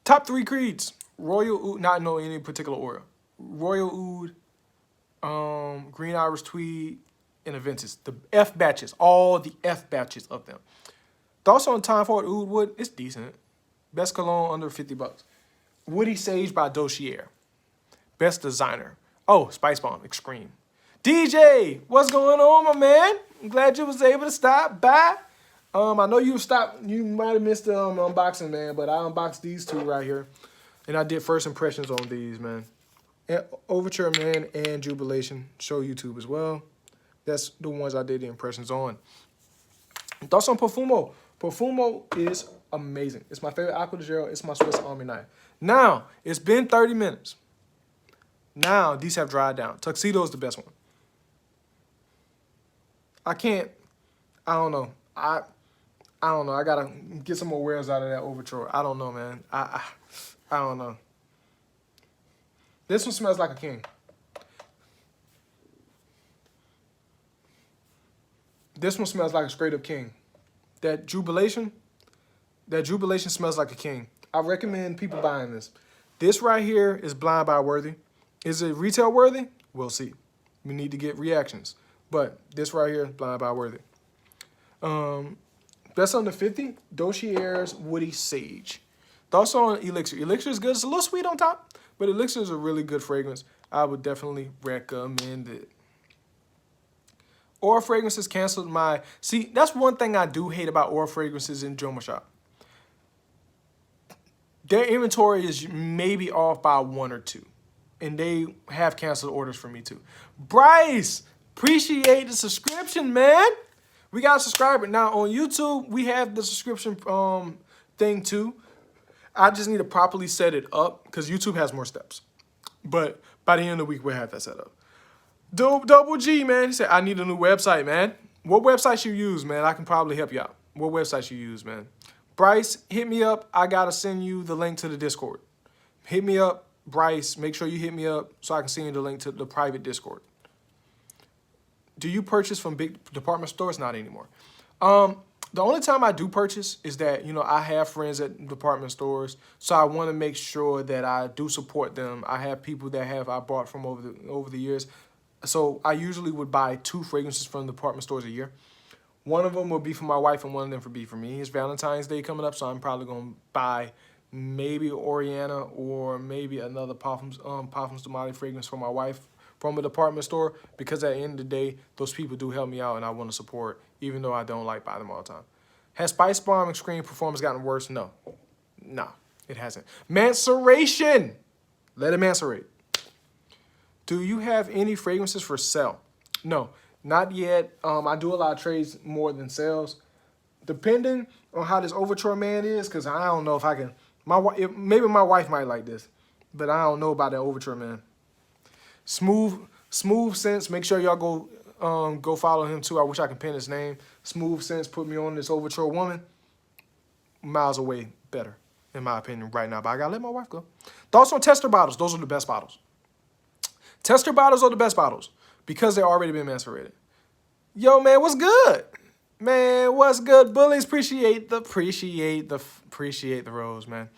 Top 3 creeds. Royal Oud, not know any particular order. Royal Oud, Green Irish Tweed, and Aventus. The F batches. All the F batches of them. Thoughts on Tom Ford Oud Wood? It's decent. Best cologne under $50. Woody Sage by Dossier. Best designer. Oh, Spice Bomb, Extreme. DJ, what's going on, my man? I'm glad you was able to stop by. I know you might have missed the unboxing, man, but I unboxed these two right here. And I did first impressions on these, man. Overture, man, and Jubilation. Show YouTube as well. That's the ones I did the impressions on. Thoughts on Profumo? Profumo is amazing. It's my favorite Aqua de Gel. It's my Swiss Army knife. Now, it's been 30 minutes. Now, these have dried down. Tuxedo is the best one. I don't know. I don't know. I got to get some more wears out of that Overture. I don't know, man. I don't know. This one smells like a king. This one smells like a straight up king. That Jubilation smells like a king. I recommend people buying this. This right here is Blind Buy worthy. Is it retail worthy? We'll see. We need to get reactions. But this right here is Blind Buy worthy. Best under 50, Dossier's Woody Sage. Thoughts on Elixir? Elixir is good. It's a little sweet on top, but Elixir is a really good fragrance. I would definitely recommend it. Aura Fragrances canceled my... See, that's one thing I do hate about Aura Fragrances in Joma Shop. Their inventory is maybe off by 1 or 2. And they have canceled orders for me too. Bryce, appreciate the subscription, man. We got a subscriber. Now on YouTube, we have the subscription thing too. I just need to properly set it up because YouTube has more steps. But by the end of the week, we'll have that set up. Double G, man. He said, I need a new website, man. What website you use, man? I can probably help you out. What website you use, man? Bryce, hit me up. I got to send you the link to the Discord. Hit me up, Bryce. Make sure you hit me up so I can send you the link to the private Discord. Do you purchase from big department stores? Not anymore. The only time I do purchase is that, you know, I have friends at department stores, so I want to make sure that I do support them. I have people that I bought from over the years. So I usually would buy 2 fragrances from department stores a year. One of them will be for my wife and one of them would be for me. It's Valentine's Day coming up, so I'm probably going to buy maybe Oriana or maybe another Parfums de Mali fragrance for my wife from a department store, because at the end of the day, those people do help me out and I want to support, even though I don't like buy them all the time. Has Spice Bomb Extreme performance gotten worse? No. No, it hasn't. Manceration. Let it mancerate. Do you have any fragrances for sale? No, not yet. I do a lot of trades more than sales. Depending on how this Overture man is, because I don't know if I can. Maybe my wife might like this, but I don't know about that Overture man. Smooth Sense. Make sure y'all go follow him too. I wish I could pin his name. Smooth Sense put me on this Overture woman. Miles away better, in my opinion, right now. But I gotta let my wife go. Thoughts on tester bottles? Those are the best bottles. Tester bottles are the best bottles because they've already been macerated. Yo, man, what's good? Man, what's good? Bullies, appreciate the rose, man.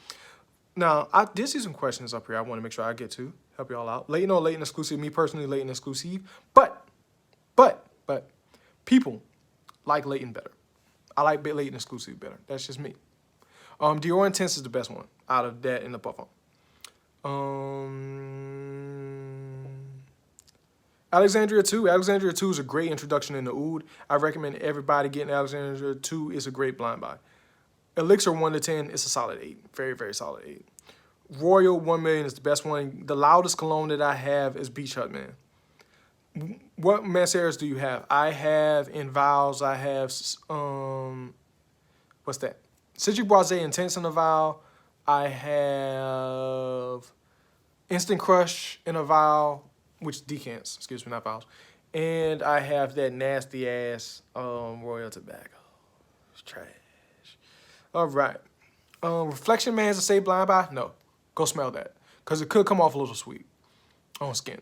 Now, I did see some questions up here I want to make sure I get to. Help y'all out. Latent or latent exclusive? Me personally, latent exclusive. But, people like latent better. I like latent exclusive better. That's just me. Dior Intense is the best one out of that in the puff Alexandria 2. Alexandria 2 is a great introduction in the oud. I recommend everybody getting Alexandria 2. It's a great blind buy. Elixir 1 to 10 is a solid 8. Very, very solid 8. Royal 1 million is the best one. The loudest cologne that I have is Beach Hut, man. What mascaras do you have? I have in vials, I have, what's that? Citric Boise Intense in a vial. I have Instant Crush in a vial, which decants, excuse me, not vials. And I have that nasty ass Royal Tobacco. It's trash. All right. Reflection Man's a safe blind buy? No. Go smell that. Because it could come off a little sweet on skin.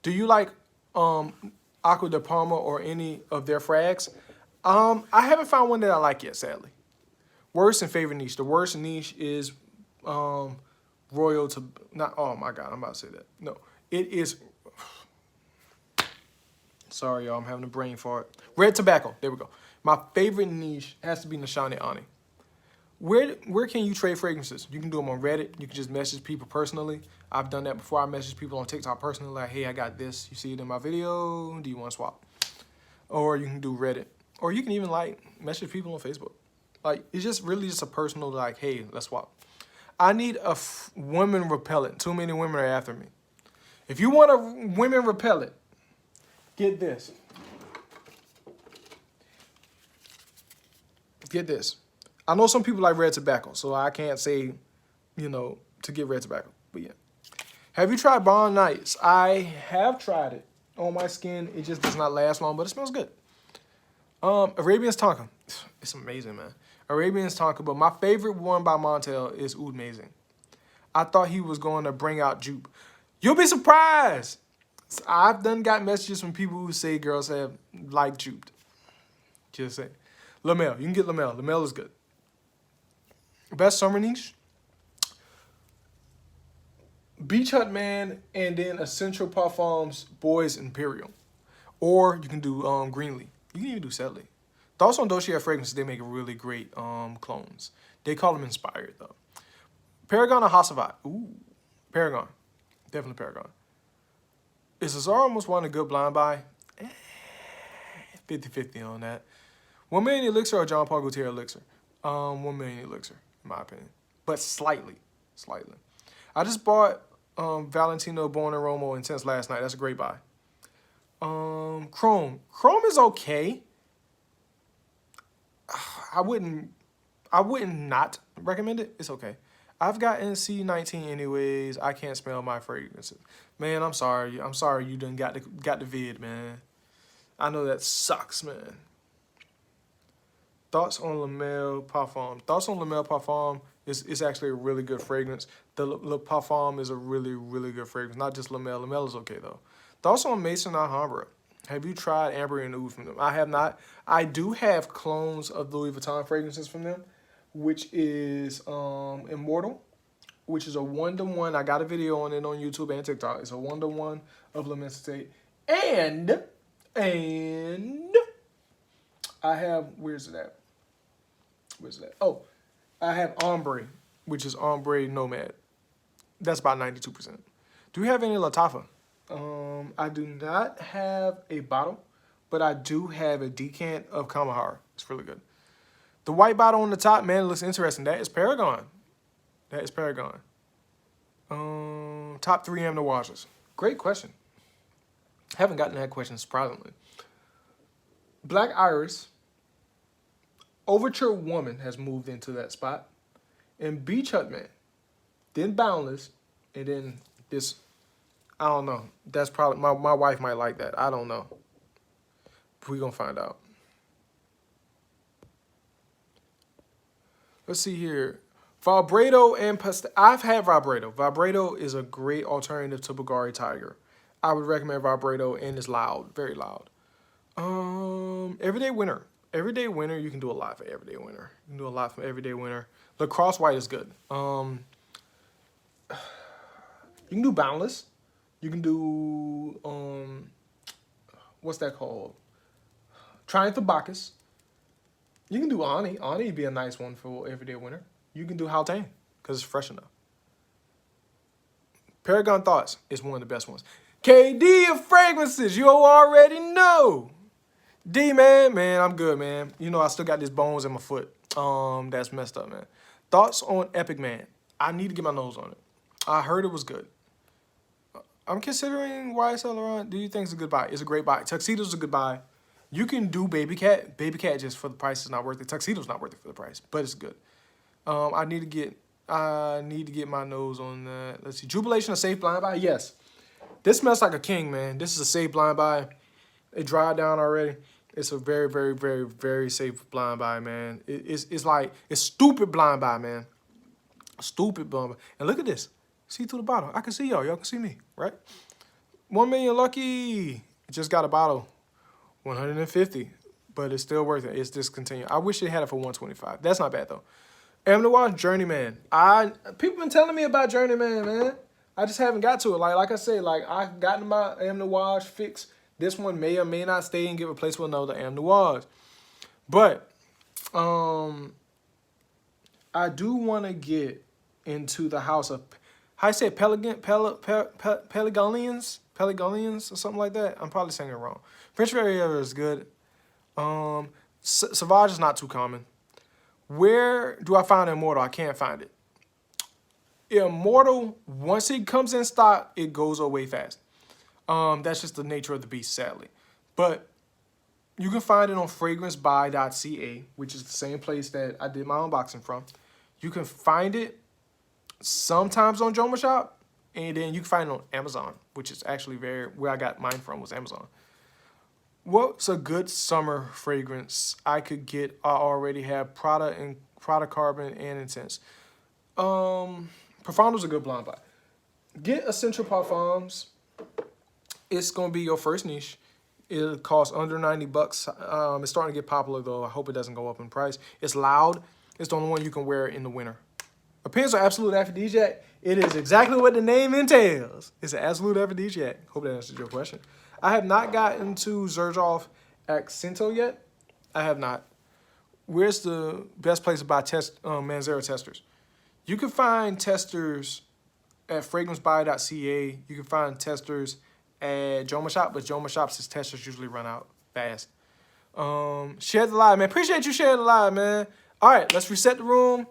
Do you like Aqua de Palma or any of their frags? I haven't found one that I like yet, sadly. Worst and favorite niche. The worst niche is Royal to not. Oh my God, I'm about to say that. No, it is. Sorry, y'all. I'm having a brain fart. Red tobacco. There we go. My favorite niche has to be Nishane Ani. Where can you trade fragrances? You can do them on Reddit. You can just message people personally. I've done that before. I message people on TikTok personally, like, hey, I got this. You see it in my video. Do you want to swap? Or you can do Reddit. Or you can even, like, message people on Facebook. Like, it's just really just a personal, like, hey, let's swap. I need a women repellent. Too many women are after me. If you want a women repellent, get this. Get this. I know some people like red tobacco, so I can't say, you know, to get red tobacco. But yeah. Have you tried Bond Nights? I have tried it on my skin. It just does not last long, but it smells good. Arabian's Tonka. It's amazing, man. Arabian's Tonka, but my favorite one by Montel is Oud Amazing. I thought he was going to bring out Jupe. You'll be surprised. I've done got messages from people who say girls have like Jupe. Just saying. Lamel. You can get Lamel. Lamel is good. Best summer niche? Beach Hut Man and then Essential Parfums Boys Imperial. Or you can do Greenlee. You can even do Sedley. Thoughts on Dolce fragrances, they make really great clones. They call them inspired, though. Paragon or Hasselblad? Ooh, Paragon. Definitely Paragon. Is Azara almost one a good blind buy? 50-50 on that. 1 million elixir or John Paul Gaultier elixir? 1 million elixir, in my opinion. But slightly. I just bought Valentino Buonarrota Intense last night. That's a great buy. Chrome. Chrome is okay. I wouldn't not recommend it. It's okay. I've got NC19 anyways. I can't smell my fragrances. Man, I'm sorry. I'm sorry you done got the vid, man. I know that sucks, man. Thoughts on Lamel Parfum. Thoughts on Lamel Parfum is actually a really good fragrance. The Le Parfum is a really, really good fragrance. Not just Lamel. Lamel is okay, though. Thoughts on Maison Alhambra. Have you tried Amber and Oud from them? I have not. I do have clones of Louis Vuitton fragrances from them, which is Immortal, which is a 1-to-1. I got a video on it on YouTube and TikTok. It's a 1-to-1 of L'Immensité. And I have, where's it at? Oh, I have Ombre, which is Ombre Nomad. That's about 92%. Do you have any Lattafa? I do not have a bottle, but I do have a decant of Kamahara. It's really good. The white bottle on the top, man, it looks interesting. That is Paragon. Top 3 Amnoirs. Great question. Haven't gotten that question, surprisingly. Black Iris. Overture Woman has moved into that spot. And Beach Hut Man. Then Boundless. And then this, I don't know. That's probably, my wife might like that. I don't know. We're going to find out. Let's see here. Vibrato and Pastel. I've had Vibrato. Vibrato is a great alternative to Bulgari Tiger. I would recommend Vibrato, and it's loud. Very loud. Everyday Winter. Everyday Winter, you can do a lot for Everyday Winter. You can do a lot for Everyday Winter. Lacrosse White is good. You can do Boundless. You can do what's that called? Triumph of Bacchus. You can do Ani. Ani would be a nice one for everyday winter. You can do Haltane because it's fresh enough. Paragon Thoughts is one of the best ones. KD of Fragrances, you already know. D, man, I'm good, man. You know, I still got these bones in my foot. That's messed up, man. Thoughts on Epic Man. I need to get my nose on it. I heard it was good. I'm considering YSL Laurent. Do you think it's a good buy? It's a great buy. Tuxedo's a good buy. You can do Baby Cat. Baby Cat just for the price is not worth it. Tuxedo's not worth it for the price, but it's good. I need to get my nose on that. Let's see. Jubilation, a safe blind buy? Yes. This smells like a king, man. This is a safe blind buy. It dried down already. It's a very, very, very, very safe blind buy, man. It's like, it's stupid blind buy, man. Stupid blind buy. And look at this. See through the bottle. I can see y'all. Y'all can see me, right? 1 million lucky. Just got a bottle. 150. But it's still worth it. It's discontinued. I wish they had it for 125. That's not bad, though. Am Noir Journeyman. People been telling me about Journeyman, man. I just haven't got to it. Like I said, like I've gotten my Am Noir fix. This one may or may not stay and get replaced with another Am Noirs. But I do want to get into the house of, how I say Pelargonians or something like that. I'm probably saying it wrong. French Riviera is good. Sauvage is not too common. Where do I find Immortal? I can't find it. Immortal, once it comes in stock, it goes away fast. That's just the nature of the beast, sadly. But you can find it on fragrancebuy.ca, which is the same place that I did my unboxing from. You can find it sometimes on Joma Shop, and then you can find it on Amazon, which is actually where I got mine from was Amazon. What's a good summer fragrance I could get? I already have Prada Carbon and Intense. Profondo's a good blind buy. Get Essential Parfums. It's gonna be your first niche. It'll cost under $90. It's starting to get popular though. I hope it doesn't go up in price. It's loud. It's the only one you can wear in the winter. Appears an absolute aphrodisiac. It is exactly what the name entails. It's an absolute aphrodisiac. Hope that answers your question. I have not gotten to Xerjoff Accento yet. I have not. Where's the best place to buy Manzara testers? You can find testers at fragrancebuy.ca. You can find testers at Joma Shop, but Joma Shop's testers usually run out fast. Share the live, man. Appreciate you sharing the live, man. All right, let's reset the room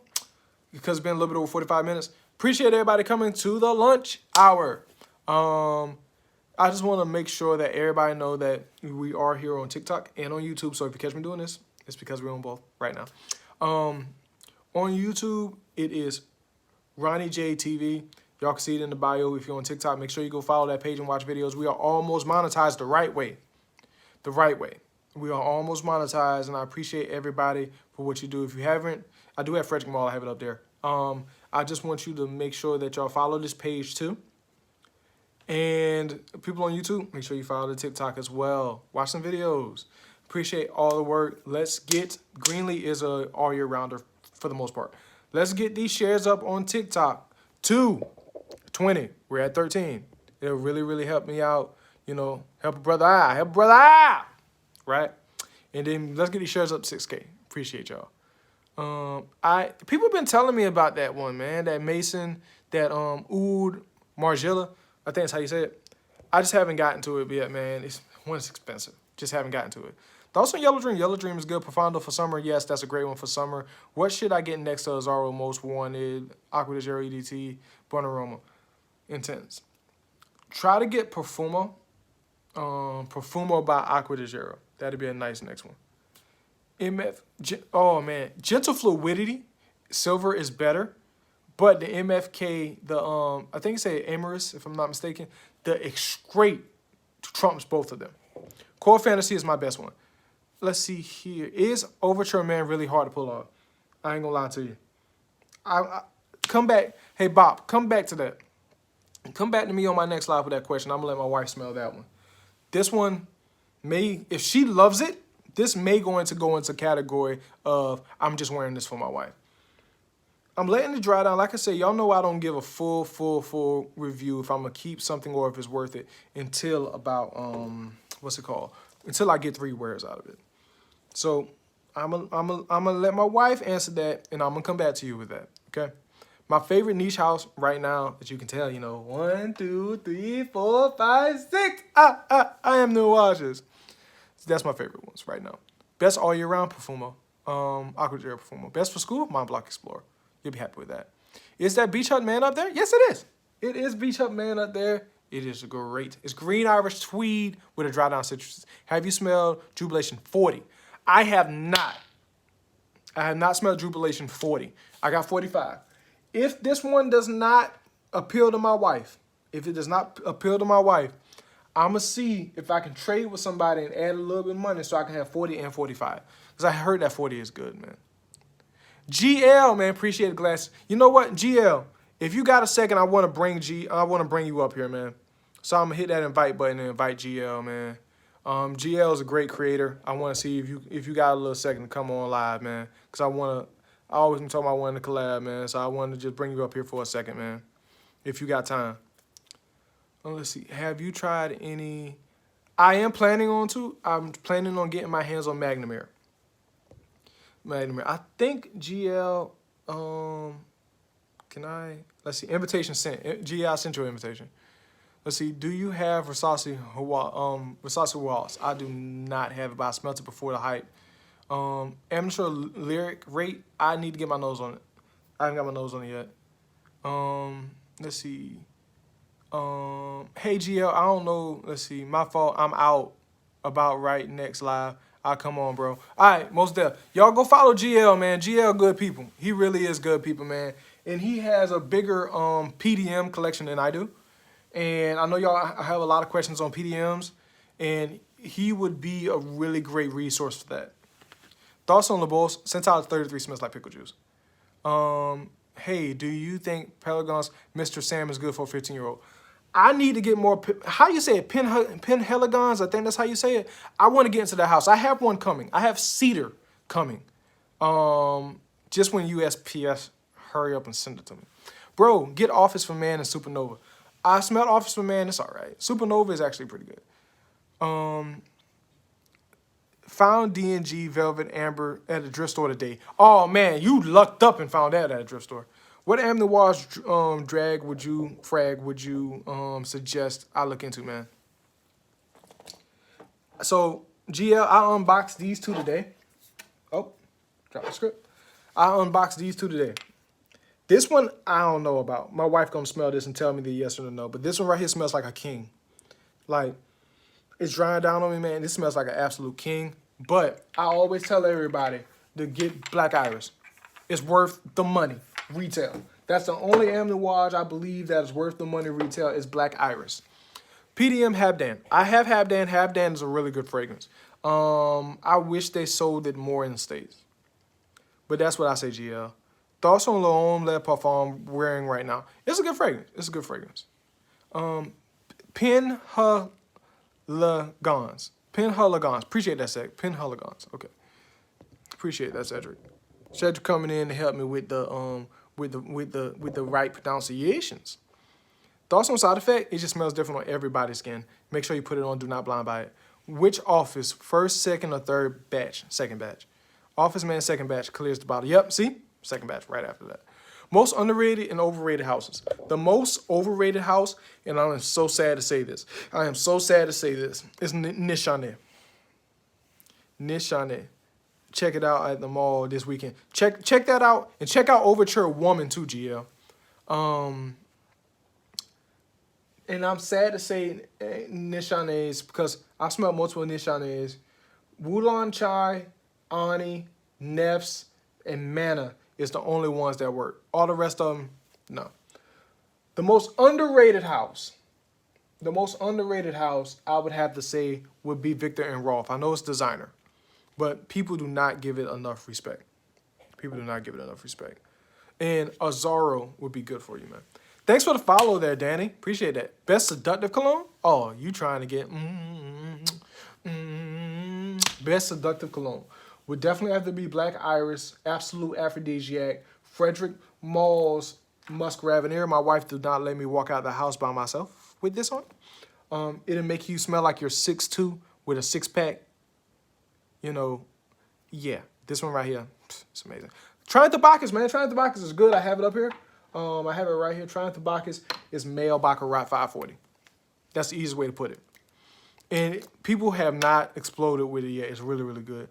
because it's been a little bit over 45 minutes. Appreciate everybody coming to the lunch hour. I just want to make sure that everybody know that we are here on TikTok and on YouTube. So if you catch me doing this, it's because we're on both right now. On YouTube, it is Ronnie J TV. Y'all can see it in the bio. If you're on TikTok, make sure you go follow that page and watch videos. We are almost monetized the right way. The right way. We are almost monetized, and I appreciate everybody for what you do. If you haven't, I do have Frederick Mall. I have it up there. I just want you to make sure that y'all follow this page too. And people on YouTube, make sure you follow the TikTok as well. Watch some videos. Appreciate all the work. Let's get, Greenlee is a all year rounder for the most part. Let's get these shares up on TikTok to 20. We're at 13. It'll really, really help me out. You know, help a brother out. Help a brother out. Right? And then let's get these shares up to 6K. Appreciate y'all. People have been telling me about that one, man. That Mason, that Oud Margiela. I think that's how you say it. I just haven't gotten to it yet, man. It's expensive. Just haven't gotten to it. Also, Yellow Dream. Yellow Dream is good. Profondo for summer. Yes, that's a great one for summer. What should I get next to Azzaro Most Wanted, Aqua de Gero EDT, Bon Aroma? Intense. Try to get Profumo. Profumo by Aqua de Gero. That'd be a nice next one. Oh, man. Gentle Fluidity. Silver is better. But the MFK, I think it's a Amorous, if I'm not mistaken, the Excrete trumps both of them. Core Fantasy is my best one. Let's see here. Is Overture Man really hard to pull off? I ain't gonna lie to you. I come back. Hey, Bob, come back to that. Come back to me on my next live with that question. I'm gonna let my wife smell that one. This one may, if she loves it, this may go into category of I'm just wearing this for my wife. I'm letting it dry down. Like I said, y'all know I don't give a full review if I'm gonna keep something or if it's worth it until about what's it called? Until I get 3 wears out of it. So I'm gonna let my wife answer that, and I'm gonna come back to you with that. Okay. My favorite niche house right now, as you can tell, 1, 2, 3, 4, 5, 6. I am New Watches. So that's my favorite ones right now. Best all year round, Perfumo. Aqua Perfumo. Best for school, Mont Blanc Explorer. You'll be happy with that. Is that Beach Hut Man up there? Yes, it is. It is Beach Hut Man up there. It is great. It's green Irish tweed with a dry down citrus. Have you smelled Jubilation 40? I have not. I have not smelled Jubilation 40. I got 45. If this one does not appeal to my wife, I'm going to see if I can trade with somebody and add a little bit of money so I can have 40 and 45. Because I heard that 40 is good, man. GL, man, appreciate the glasses. You know what, GL, if you got a second, I want to bring you up here, man. So I'm going to hit that invite button and invite GL, man. GL is a great creator. I want to see if you got a little second to come on live, man. Because I always been talking about wanting to collab, man. So I wanted to just bring you up here for a second, man. If you got time. Let's see. Have you tried any? I'm planning on getting my hands on Magnum. I think GL. Let's see. Invitation sent. GL sent you an invitation. Let's see. Do you have Versace Wallace? I do not have it, but I smelt it before the hype. Amateur lyric rate. I need to get my nose on it. I haven't got my nose on it yet. Let's see. Hey GL, I don't know. Let's see. My fault. I'm out about right next live. I'll come on, bro. All right, most def. Y'all go follow GL, man. GL good people. He really is good people, man. And he has a bigger PDM collection than I do. And I know y'all have a lot of questions on PDMs, and he would be a really great resource for that. Thoughts on LeBeau's? Centaur 33 smells like pickle juice. Hey, do you think Pelargon's Mr. Sam is good for a 15-year-old? I need to get more, how you say it, Penheligons, I think that's how you say it. I want to get into that house. I have one coming. I have Cedar coming. Just when USPS hurry up and send it to me. Bro, get Office for Man and Supernova. I smelled Office for Man, it's all right. Supernova is actually pretty good. Found D&G Velvet Amber at a thrift store today. Oh, man, you lucked up and found that at a thrift store. What Am Noir's drag would you suggest I look into, man? So, GL, I unboxed these 2 today. Oh, drop the script. I unboxed these 2 today. This one, I don't know about. My wife gonna smell this and tell me the yes or the no. But this one right here smells like a king. Like, it's drying down on me, man. This smells like an absolute king. But I always tell everybody to get Black Iris. It's worth the money. Retail. That's the only Amouage I believe that is worth the money retail is Black Iris. PDM Habdan. I have Habdan. Habdan is a really good fragrance. I wish they sold it more in the States. But that's what I say, GL. Thoughts on L'Homme Le Parfum I'm wearing right now. It's a good fragrance. It's a good fragrance. Penheligons. Penheligons. Appreciate that, Cedric. Penheligons. Okay. Appreciate that, Cedric. Cedric coming in to help me with the right pronunciations. Thoughts on side effect? It just smells different on everybody's skin. Make sure you put it on. Do not blind buy it. Which office? First, second, or third batch? Second batch. Office Man, second batch clears the bottle. Yep. See, second batch right after that. Most underrated and overrated houses. The most overrated house, and I am so sad to say this. I am so sad to say this. Is Nishane. Nishane. Check it out at the mall this weekend. Check that out, and check out Overture Woman too, GL. And I'm sad to say Nishanes because I smelled multiple Nishanes. Wulong Chai, Ani, Nefs, and Mana is the only ones that work. All the rest of them, no. The most underrated house I would have to say would be Victor and Rolf. I know it's designer. But people do not give it enough respect. People do not give it enough respect. And Azaro would be good for you, man. Thanks for the follow there, Danny. Appreciate that. Best seductive cologne? Oh, you trying to get... Best seductive cologne. Would definitely have to be Black Iris, Absolute Aphrodisiac, Frederick Mall's Musk Raveneer. My wife did not let me walk out the house by myself with this on. It'll make you smell like you're 6'2" with a six-pack. You know, yeah. This one right here, it's amazing. Triumph Bacchus, man. Triumph Bacchus is good. I have it up here. I have it right here. Triumph Bacchus is male Baccarat 540. That's the easiest way to put it. And people have not exploded with it yet. It's really, really good.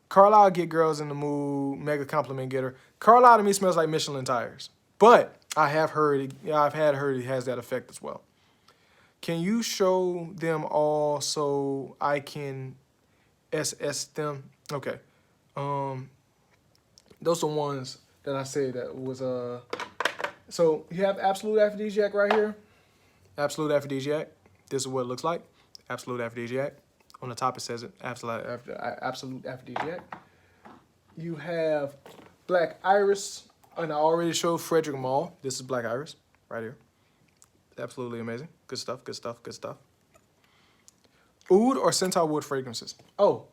Carlisle get girls in the mood. Mega compliment getter. Carlisle to me smells like Michelin tires. But I have heard, I've had heard it has that effect as well. Can you show them all so I can SS them? Okay. Those are ones that I said that was so you have Absolute Aphrodisiac right here. Absolute Aphrodisiac. This is what it looks like. Absolute Aphrodisiac. On the top it says it. Absolute Aphrodisiac. You have Black Iris, and I already showed Frederick Mall. This is Black Iris right here. Absolutely amazing. Good stuff, good stuff, good stuff. Oud or Centaur Wood fragrances? Oh,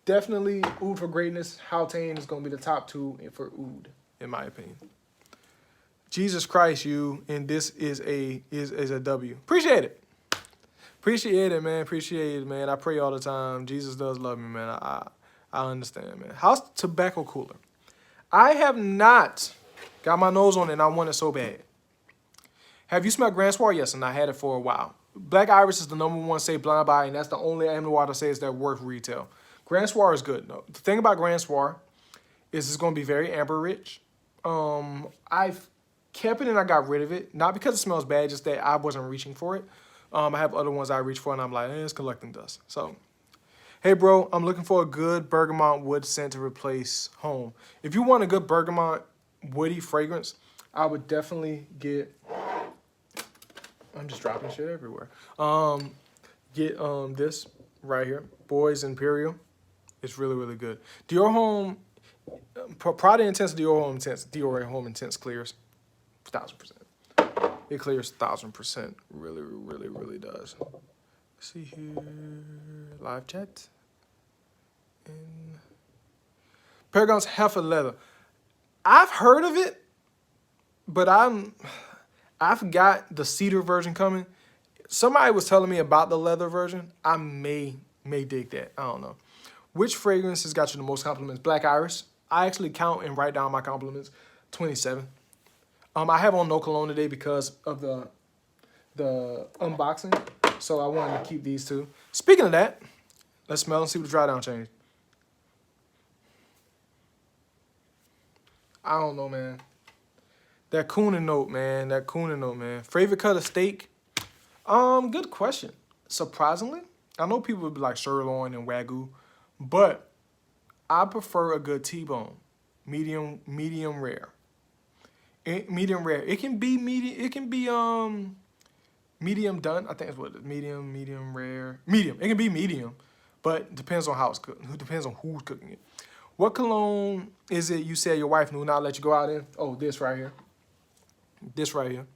definitely Oud for greatness. Haldane is going to be the top two for Oud, in my opinion. Jesus Christ, you, and this is a W. Appreciate it. Appreciate it, man. Appreciate it, man. I pray all the time. Jesus does love me, man. I understand, man. How's Tobacco Cooler? I have not got my nose on it, and I want it so bad. Have you smelled Grand Soir? Yes, and I had it for a while. Black Iris is the #1 say blind buy, and that's the only Am Noir to say is that worth retail. Grand Soir is good. No, the thing about Grand Soir is it's going to be very amber rich. I've kept it and I got rid of it. Not because it smells bad, just that I wasn't reaching for it. I have other ones I reach for, and I'm like, it's collecting dust. So, hey, bro, I'm looking for a good bergamot wood scent to replace home. If you want a good bergamot woody fragrance, I would definitely get... I'm just dropping shit everywhere. Get this right here, Boys Imperial. It's really, really good. Dior Homme, Prada Intense, Dior Homme Intense clears 1,000%. It clears 1,000%. Really, really, really does. Let's see here, live chat. And Paragon's Heifer Leather. I've heard of it, but I've got the cedar version coming. Somebody was telling me about the leather version. I may dig that. I don't know. Which fragrance has got you the most compliments? Black Iris. I actually count and write down my compliments. 27. I have on no cologne today because of the unboxing. So I wanted to keep these two. Speaking of that, let's smell and see what the dry down changed. I don't know, man. That Coonan note, man. That Coonan note, man. Favorite cut of steak? Good question. Surprisingly, I know people would be like sirloin and Wagyu, but I prefer a good T-bone. Medium rare. Medium rare. It can be medium. It can be medium done. I think that's what it is. Medium rare. Medium. It can be medium, but it depends on how it's cooked. It depends on who's cooking it. What cologne is it you said your wife will not let you go out in? Oh, this right here. This right here.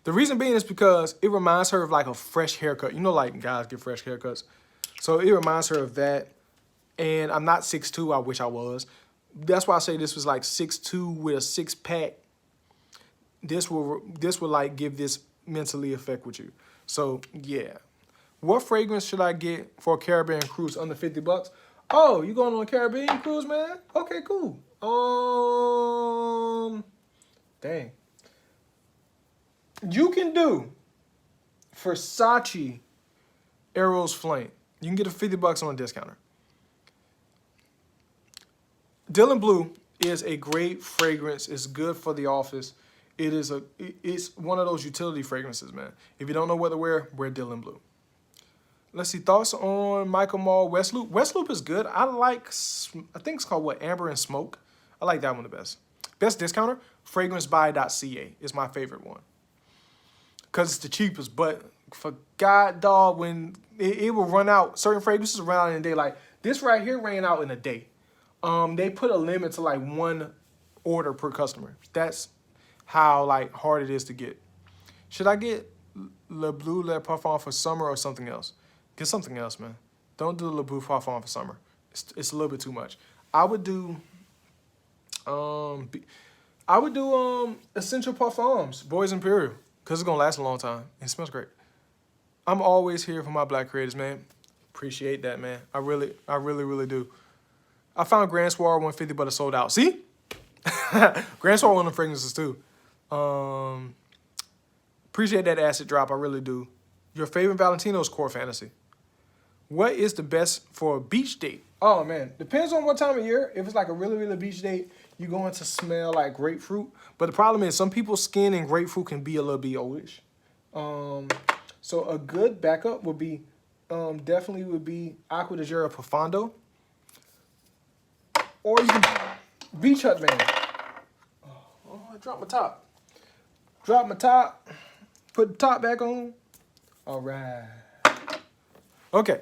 The reason being is because it reminds her of like a fresh haircut. You know, like guys get fresh haircuts. So it reminds her of that. And I'm not 6'2". I wish I was. That's why I say this was like 6'2" with a six-pack. This will like give this mentally effect with you. So yeah. What fragrance should I get for a Caribbean cruise under $50? Oh, you going on a Caribbean cruise, man? Okay, cool. Dang. You can do Versace Eros Flame. You can get it $50 on a discounter. Dylan Blue is a great fragrance. It's good for the office. It's one of those utility fragrances, man. If you don't know what to wear Dylan Blue. Let's see, thoughts on Michael Mall West Loop. West Loop is good. I think it's called what, Amber and Smoke. I like that one the best. Best discounter, FragranceBuy.ca is my favorite one. Because it's the cheapest, but for God, dog, when it will run out, certain fragrances run out in a day. Like this right here ran out in a day. They put a limit to like 1 order per customer. That's how like hard it is to get. Should I get Le Bleu Le Parfum for summer or something else? Get something else, man. Don't do Le Bleu Parfum for summer. It's a little bit too much. I would do, I would do Essential Parfums, Boys Imperial, because it's going to last a long time. It smells great. I'm always here for my black creators, man. Appreciate that, man. I really, really do. I found Grand Soir 150, but it sold out. See? Grand Soir one of the fragrances, too. Appreciate that acid drop. I really do. Your favorite Valentino is Core Fantasy. What is the best for a beach date? Oh, man. Depends on what time of year. If it's like a really beach date, you're going to smell like grapefruit. But the problem is some people's skin and grapefruit can be a little bit oldish. So a good backup would be, definitely would be Acqua di Giro Profondo. Or you can Beach Hut, man. Oh, I dropped my top. Drop my top. Put the top back on. All right. Okay.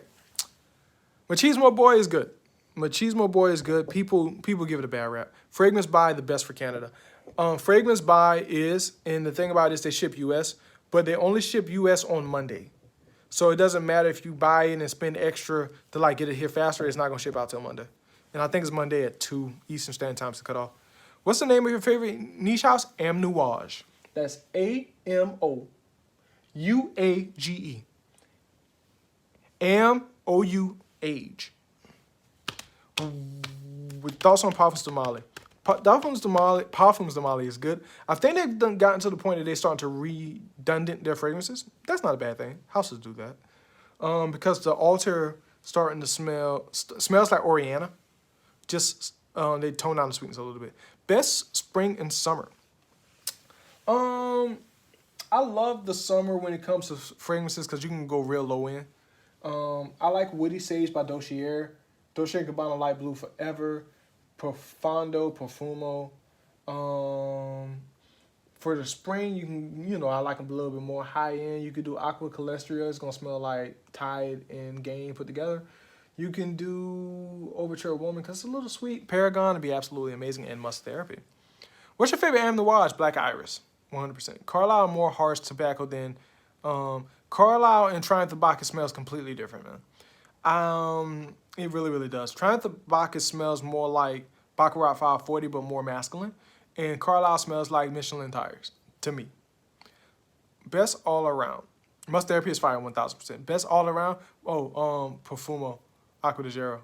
Machismo Boy is good. Machismo Boy is good. People give it a bad rap. Fragrance By, the best for Canada. Fragrance By is, and the thing about it is they ship U.S., but they only ship U.S. on Monday. So it doesn't matter if you buy it and spend extra to like get it here faster. It's not going to ship out till Monday. And I think it's Monday at 2 Eastern Standard Time to cut off. What's the name of your favorite niche house? Amouage. That's Amouage. Amouage. With thoughts on Parfums de Mali. Parfums de Mali is good. I think they've gotten to the point that they're starting to redundant their fragrances. That's not a bad thing. Houses do that. Because the altar starting to smells like Oriana. Just they tone down the sweetness a little bit. Best spring and summer. I love the summer when it comes to fragrances because you can go real low end. I like Woody Sage by Dossier. Dolce & Gabbana Light Blue Forever. Profondo, Profumo. For the spring, you can, I like them a little bit more high end. You could do Aqua Calestria. It's going to smell like Tide and Gain put together. You can do Overture Woman because it's a little sweet. Paragon would be absolutely amazing, and Must Therapy. What's your favorite Amouage? Black Iris. 100%. Carlisle more harsh tobacco than Carlisle and Triumph Bacchus smells completely different, man. It really does. Triumph Bacchus smells more like Baccarat 540, but more masculine, and Carlisle smells like Michelin tires to me. Best all around. Must Therapy is fire 1000%. Best all around. Profumo, Acqua di Giro.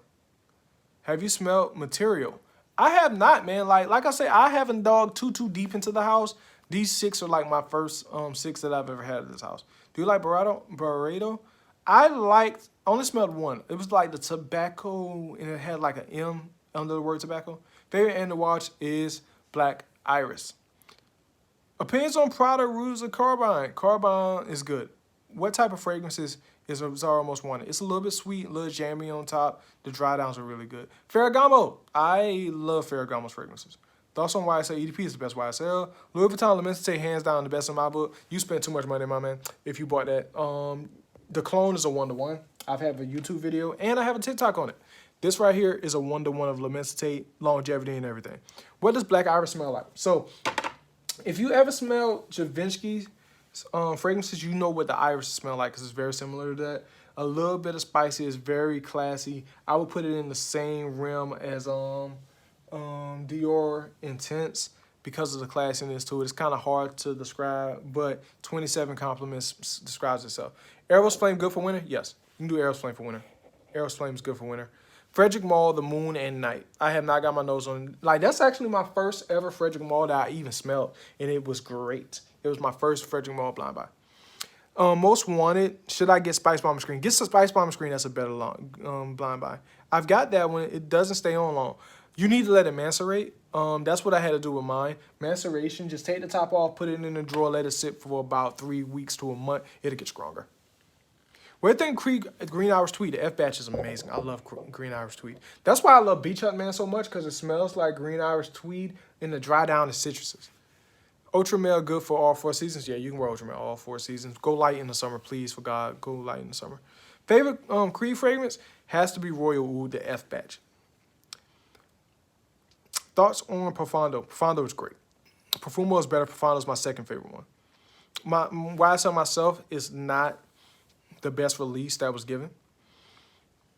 Have you smelled Material? I have not, man. Like I say, I haven't dug too deep into the house. These 6 are like my first 6 that I've ever had at this house. Do you like Barreto? I only smelled one. It was like the tobacco, and it had like an M under the word tobacco. Favorite Amouage is Black Iris. Opinions on Prada Rouge or Carbine? Carbine is good. What type of fragrances is Zara most wanted? It's a little bit sweet, a little jammy on top. The dry downs are really good. Ferragamo. I love Ferragamo's fragrances. Thoughts on YSL EDP is the best YSL. Louis Vuitton L'Immensité, hands down, the best in my book. You spent too much money, my man, if you bought that. The clone is a 1-to-1. I've had a YouTube video, and I have a TikTok on it. This right here is a 1-to-1 of L'Immensité, longevity, and everything. What does Black Iris smell like? So, if you ever smell Givenchy's fragrances, you know what the iris smell like because it's very similar to that. A little bit of spicy is very classy. I would put it in the same realm as Dior Intense because of the classiness to it. It's kind of hard to describe, but 27 Compliments describes itself. Eros Flame good for winter? Yes, you can do Eros Flame for winter. Eros Flame is good for winter. Frederic Malle, The Moon and Night. I have not got my nose on. That's actually my first ever Frederic Malle that I even smelled, and it was great. It was my first Frederic Malle blind buy. Most wanted, should I get Spice Bomber Screen? Get some Spice Bomber Screen, that's a better blind buy. I've got that one. It doesn't stay on long. You need to let it macerate. That's what I had to do with mine. Maceration, just take the top off, put it in the drawer, let it sit for about 3 weeks to a month. It'll get stronger. What do you think Green Irish Tweed? The F-Batch is amazing. I love Green Irish Tweed. That's why I love Beach Hut, man, so much, because it smells like Green Irish Tweed and the dry down is citruses. Ultra Male good for all 4 seasons? Yeah, you can wear Ultra Male all 4 seasons. Go light in the summer, please, for God. Go light in the summer. Favorite Creed fragrance has to be Royal Oud, the F-Batch. Thoughts on Profondo? Profondo is great. Profumo is better. Profondo is my second favorite one. My YSL myself is not the best release that was given.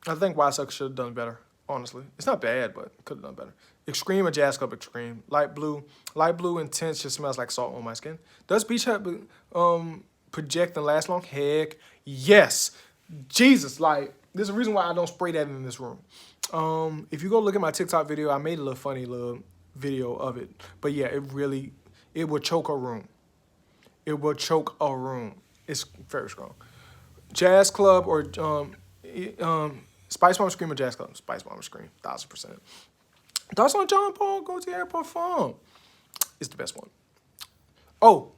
I think YSL should have done better. honestly. It's not bad, but could have done better. Extreme or Jazz Club Extreme. Light blue intense just smells like salt on my skin. Does Beach Hut project and last long? Heck yes. Jesus, like, there's a reason why I don't spray that in this room. If you go look at my TikTok video, I made a little funny little video of it. But yeah, it will choke a room. It will choke a room. It's very strong. Jazz Club or Spice Mama Scream or Jazz Club? Spice Mama Scream, 1000%. Thoughts on John Paul Gaultier Parfum? It's the best one. Oh,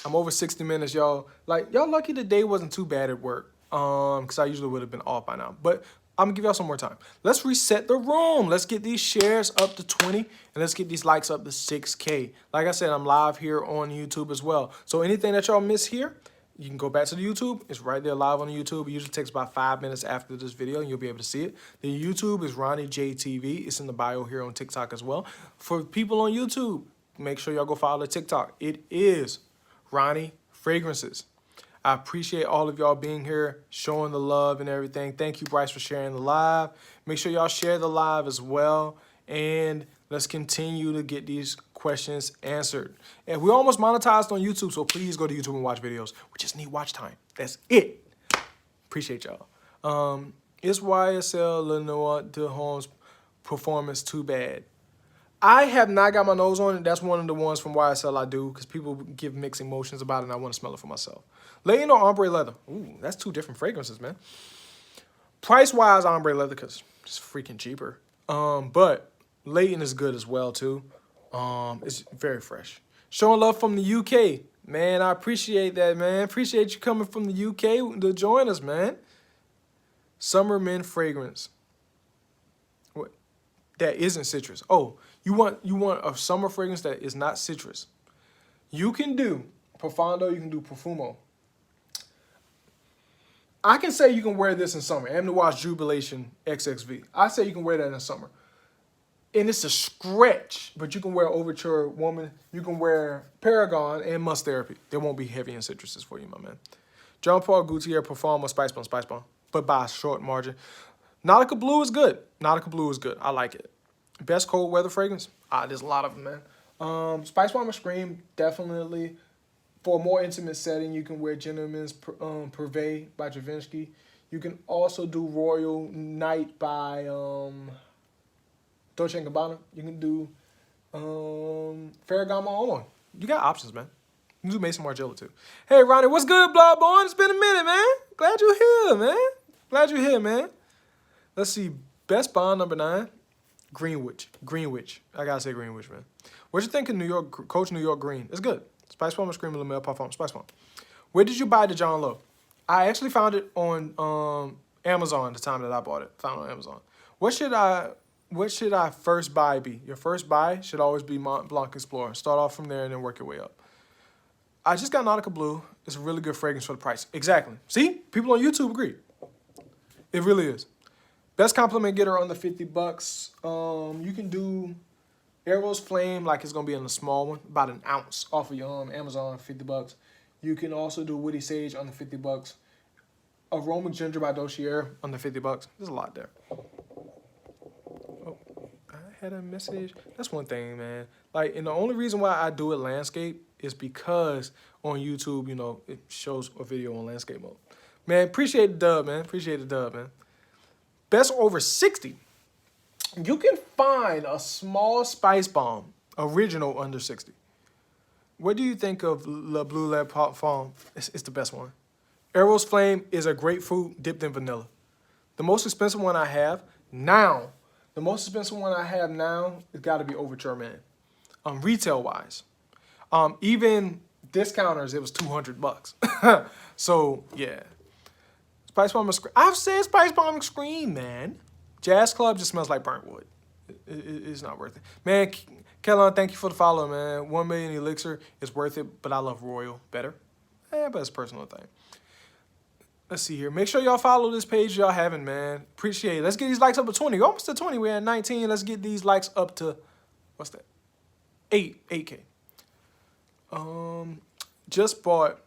I'm over 60 minutes, y'all. Like, y'all lucky the day wasn't too bad at work. Because I usually would have been off by now. But I'm going to give y'all some more time. Let's reset the room. Let's get these shares up to 20. And let's get these likes up to 6K. Like I said, I'm live here on YouTube as well. So anything that y'all miss here, you can go back to the YouTube. It's right there live on the YouTube. It usually takes about 5 minutes after this video, and you'll be able to see it. The YouTube is Ronnie J TV. It's in the bio here on TikTok as well. For people on YouTube, make sure y'all go follow the TikTok. It is Ronnie Fragrances. I appreciate all of y'all being here, showing the love and everything. Thank you, Bryce, for sharing the live. Make sure y'all share the live as well. And let's continue to get these questions answered. And we almost monetized on YouTube, so please go to YouTube and watch videos. We just need watch time. That's it. Appreciate y'all. Is YSL Lenoir de Home's performance too bad? I have not got my nose on it. That's one of the ones from YSL I do because people give mixed emotions about it and I want to smell it for myself. Layton or Ombre Leather? Ooh, that's two different fragrances, man. Price-wise, Ombre Leather because it's freaking cheaper. But Layton is good as well, too. It's very fresh. Showing love from the UK. Man, I appreciate that, man. Appreciate you coming from the UK to join us, man. Summer Men Fragrance. What? That isn't citrus. Oh, you want a summer fragrance that is not citrus. You can do Profondo, you can do Profumo. I can say you can wear this in summer. Amnoir's Jubilation XXV. I say you can wear that in summer. And it's a stretch, but you can wear Overture Woman. You can wear Paragon and Must Therapy. They won't be heavy in citruses for you, my man. Jean Paul Gaultier Parfum or Spice Bomb, but by a short margin. Nautica Blue is good. Nautica Blue is good. I like it. Best cold weather fragrance? There's a lot of them, man. Spice Bomb Scream, definitely. For a more intimate setting, you can wear Gentleman's Purvey by Givenchy. You can also do Royal Night by Dolce & Gabbana. You can do Ferragamo On. You got options, man. You can do Maison Margiela, too. Hey, Ronnie, what's good, Bloodborne? It's been a minute, man. Glad you're here, man. Glad you're here, man. Let's see. Best Bond, number 9. Greenwich. I gotta say Greenwich, man. What you think of New York, Coach New York Green? It's good. Spice Bomb Scream Le Male Parfum. Spice Bomb. Where did you buy the John Lowe? I actually found it on Amazon the time that I bought it. Found it on Amazon. What should I first buy be? Your first buy should always be Mont Blanc Explorer. Start off from there and then work your way up. I just got Nautica Blue. It's a really good fragrance for the price. Exactly. See? People on YouTube agree. It really is. Best compliment getter under $50. You can do Eros Flame, like it's going to be in a small one, about an ounce off of your Amazon, $50. You can also do Woody Sage under $50. Aroma Ginger by Dossier under $50. There's a lot there. Oh, I had a message. That's one thing, man. Like, and the only reason why I do it landscape is because on YouTube, you know, it shows a video on landscape mode. Man, appreciate the dub, man. Appreciate the dub, man. Best over 60. You can find a small Spice Bomb original under 60. What do you think of Le Bleu Lab Parfum? It's the best one. Eros Flame is a grapefruit dipped in vanilla. The most expensive one I have now, it's got to be Overture Man. Retail wise, even discounters, it was $200. So yeah. Spice Bomb Scream. I've said Spice Bomb Scream, man. Jazz Club just smells like burnt wood. It's not worth it. Man, Kellon, thank you for the follow, man. 1 million Elixir is worth it, but I love Royal better. But it's a personal thing. Let's see here. Make sure y'all follow this page y'all haven't, man. Appreciate it. Let's get these likes up to 20. We're almost to 20. We're at 19. Let's get these likes up to, what's that? 8K. Just bought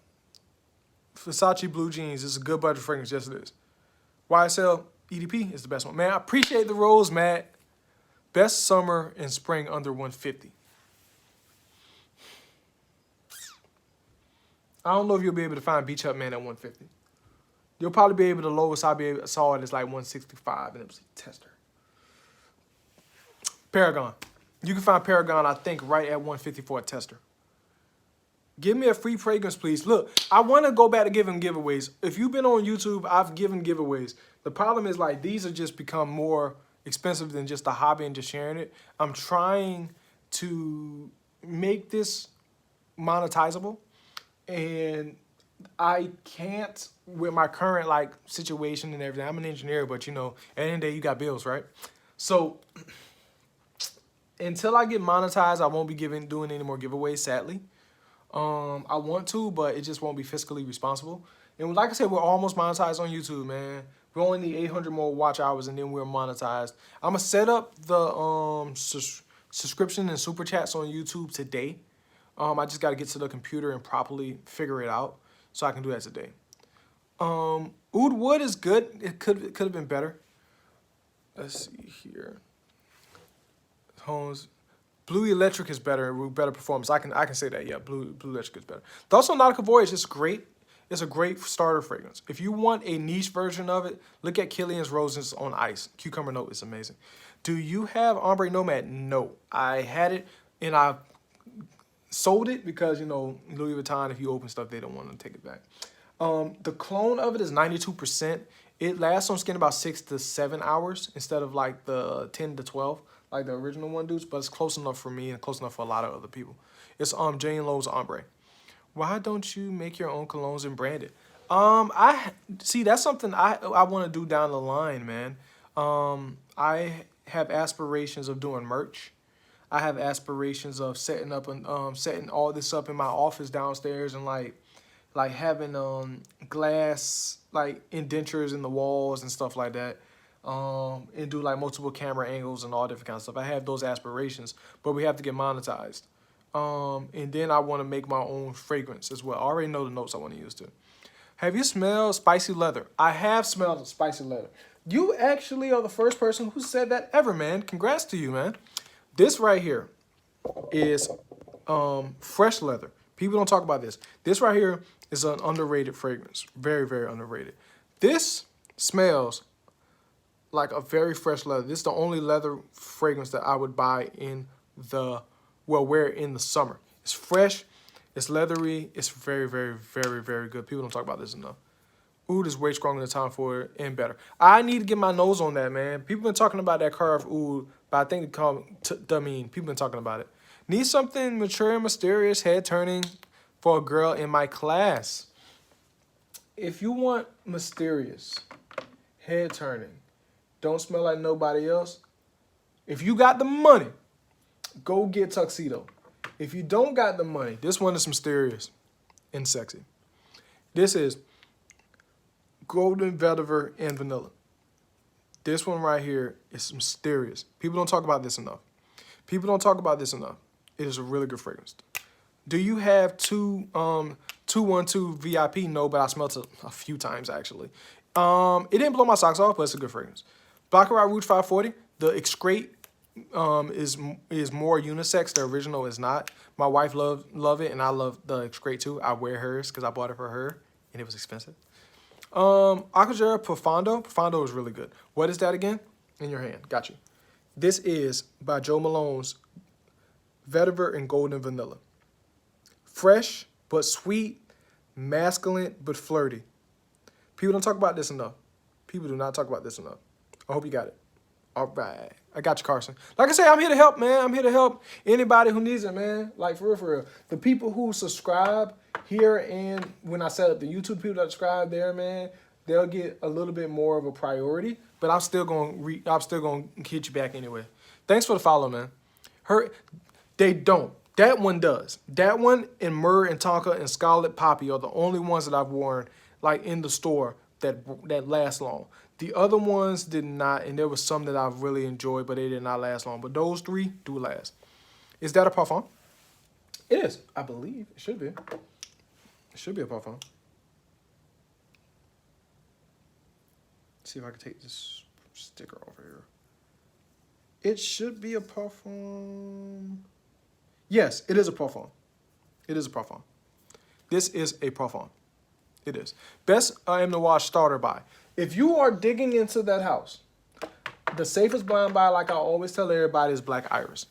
Versace Blue Jeans. It's a good budget fragrance. Yes, it is. YSL, EDP is the best one. Man, I appreciate the rose, Matt. Best summer and spring under 150. I don't know if you'll be able to find Beach Hut Man at 150. You'll probably be able to, lowest I saw it is like 165, and it was a tester. Paragon. You can find Paragon, I think, right at 150 for a tester. Give me a free fragrance, please. Look, I want to go back to giving giveaways. If you've been on YouTube, I've given giveaways. The problem is, like, these have just become more expensive than just a hobby and just sharing it. I'm trying to make this monetizable, and I can't with my current, like, situation and everything. I'm an engineer, but, you know, at the end of the day, you got bills, right? So until I get monetized, I won't be doing any more giveaways, sadly. I want to, but it just won't be fiscally responsible. And like I said, we're almost monetized on YouTube, man. We only need 800 more watch hours, and then we're monetized. I'm gonna set up the subscription and super chats on YouTube today. I just got to get to the computer and properly figure it out, so I can do that today. Oud Wood is good. It could have been better. Let's see here. Homes. Blue Electric is better, better performance. I can say that, yeah. Blue Electric is better. Also, Nautica Voyage is great. It's a great starter fragrance. If you want a niche version of it, look at Killian's Roses on Ice. Cucumber note is amazing. Do you have Ombre Nomad? No, I had it and I sold it because, you know, Louis Vuitton, if you open stuff, they don't want to take it back. The clone of it is 92%. It lasts on skin about 6 to 7 hours instead of like the 10 to 12. Like the original one dudes, but it's close enough for me and close enough for a lot of other people. It's Jane Lowe's Ombre. Why don't you make your own colognes and brand it? I see that's something I want to do down the line, man. I have aspirations of doing merch. I have aspirations of setting up and setting all this up in my office downstairs and like having glass like indentures in the walls and stuff like that. And do like multiple camera angles and all different kinds of stuff. I have those aspirations, but we have to get monetized. And then I want to make my own fragrance as well. I already know the notes I want to use too. Have you smelled spicy leather? I have smelled spicy leather. You actually are the first person who said that ever, man. Congrats to you, man. This right here is fresh leather. People don't talk about this. This right here is an underrated fragrance. Very, very underrated. This smells like a very fresh leather. This is the only leather fragrance that I would buy in the, well, wear in the summer. It's fresh, it's leathery, it's very, very, very, very good. People don't talk about this enough. Oud is way stronger than Tom Ford and better. I need to get my nose on that, man. People been talking about that Curve Oud, but I think they call it Dumine. People been talking about it. Need something mature and mysterious, head turning for a girl in my class. If you want mysterious, head turning, don't smell like nobody else, if you got the money, go get Tuxedo. If you don't got the money, this one is mysterious and sexy. This is Golden Vetiver and Vanilla. This one right here is mysterious. People don't talk about this enough. People don't talk about this enough. It is a really good fragrance. Do you have 212 VIP? No, but I smelled it a few times actually. It didn't blow my socks off, but it's a good fragrance. Baccarat Rouge 540, the Excrete is more unisex. The original is not. My wife love it, and I love the Excrete too. I wear hers because I bought it for her, and it was expensive. Aquaggera Profondo. Profondo is really good. What is that again? In your hand. Got you. This is by Joe Malone's Vetiver and Golden Vanilla. Fresh but sweet, masculine but flirty. People don't talk about this enough. People do not talk about this enough. I hope you got it. All right. I got you, Carson. Like I say, I'm here to help, man. I'm here to help anybody who needs it, man. Like, for real, for real. The people who subscribe here and when I set up the YouTube people that subscribe there, man, they'll get a little bit more of a priority. But I'm still going to hit you back anyway. Thanks for the follow, man. They don't. That one does. That one and Myrrh and Tonka and Scarlet Poppy are the only ones that I've worn, like, in the store that last long. The other ones did not, and there was some that I've really enjoyed, but they did not last long. But those three do last. Is that a parfum? It is, I believe. It should be. It should be a parfum. See if I can take this sticker off here. It should be a parfum. Yes, it is a parfum. It is a parfum. This is a parfum. It is. Best M. Noir starter buy. If you are digging into that house, the safest blind buy, like I always tell everybody, is Black Iris.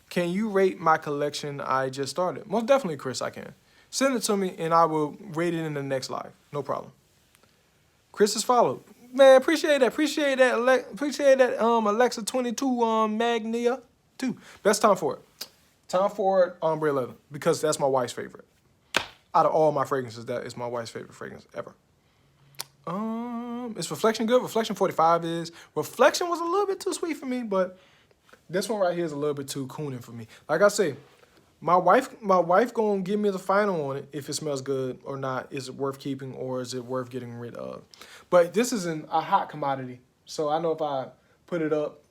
Can you rate my collection I just started? Most definitely, Chris, I can. Send it to me, and I will rate it in the next live. No problem. Chris is followed. Man, appreciate that. Appreciate that, Alexa 22, Magnia 2. Best time for it. Time for it, Ombre Leather, because that's my wife's favorite. Out of all my fragrances, that is my wife's favorite fragrance ever. Is Reflection good? Reflection 45 is. Reflection was a little bit too sweet for me, but this one right here is a little bit too cooning for me. Like I say, my wife gonna give me the final on it if it smells good or not. Is it worth keeping or is it worth getting rid of? But this is a hot commodity, so I know if I put it up,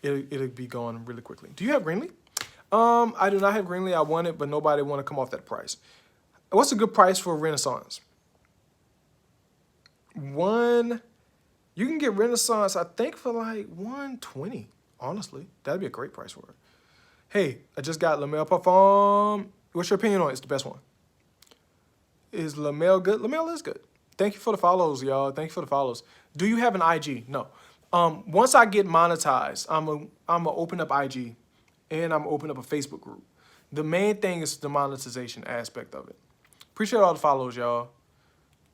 it'll be gone really quickly. Do you have Greenlee? I do not have Greenlee. I want it, but nobody want to come off that price. What's a good price for Renaissance? You can get Renaissance, I think, for like $120. Honestly, that'd be a great price for it. Hey, I just got La Mer Parfum. What's your opinion on it? It's the best one. Is La Mer good? La Mer is good. Thank you for the follows, y'all. Thank you for the follows. Do you have an IG? No. Once I get monetized, I'm gonna open up IG, and I'm gonna open up a Facebook group. The main thing is the monetization aspect of it. Appreciate all the follows, y'all.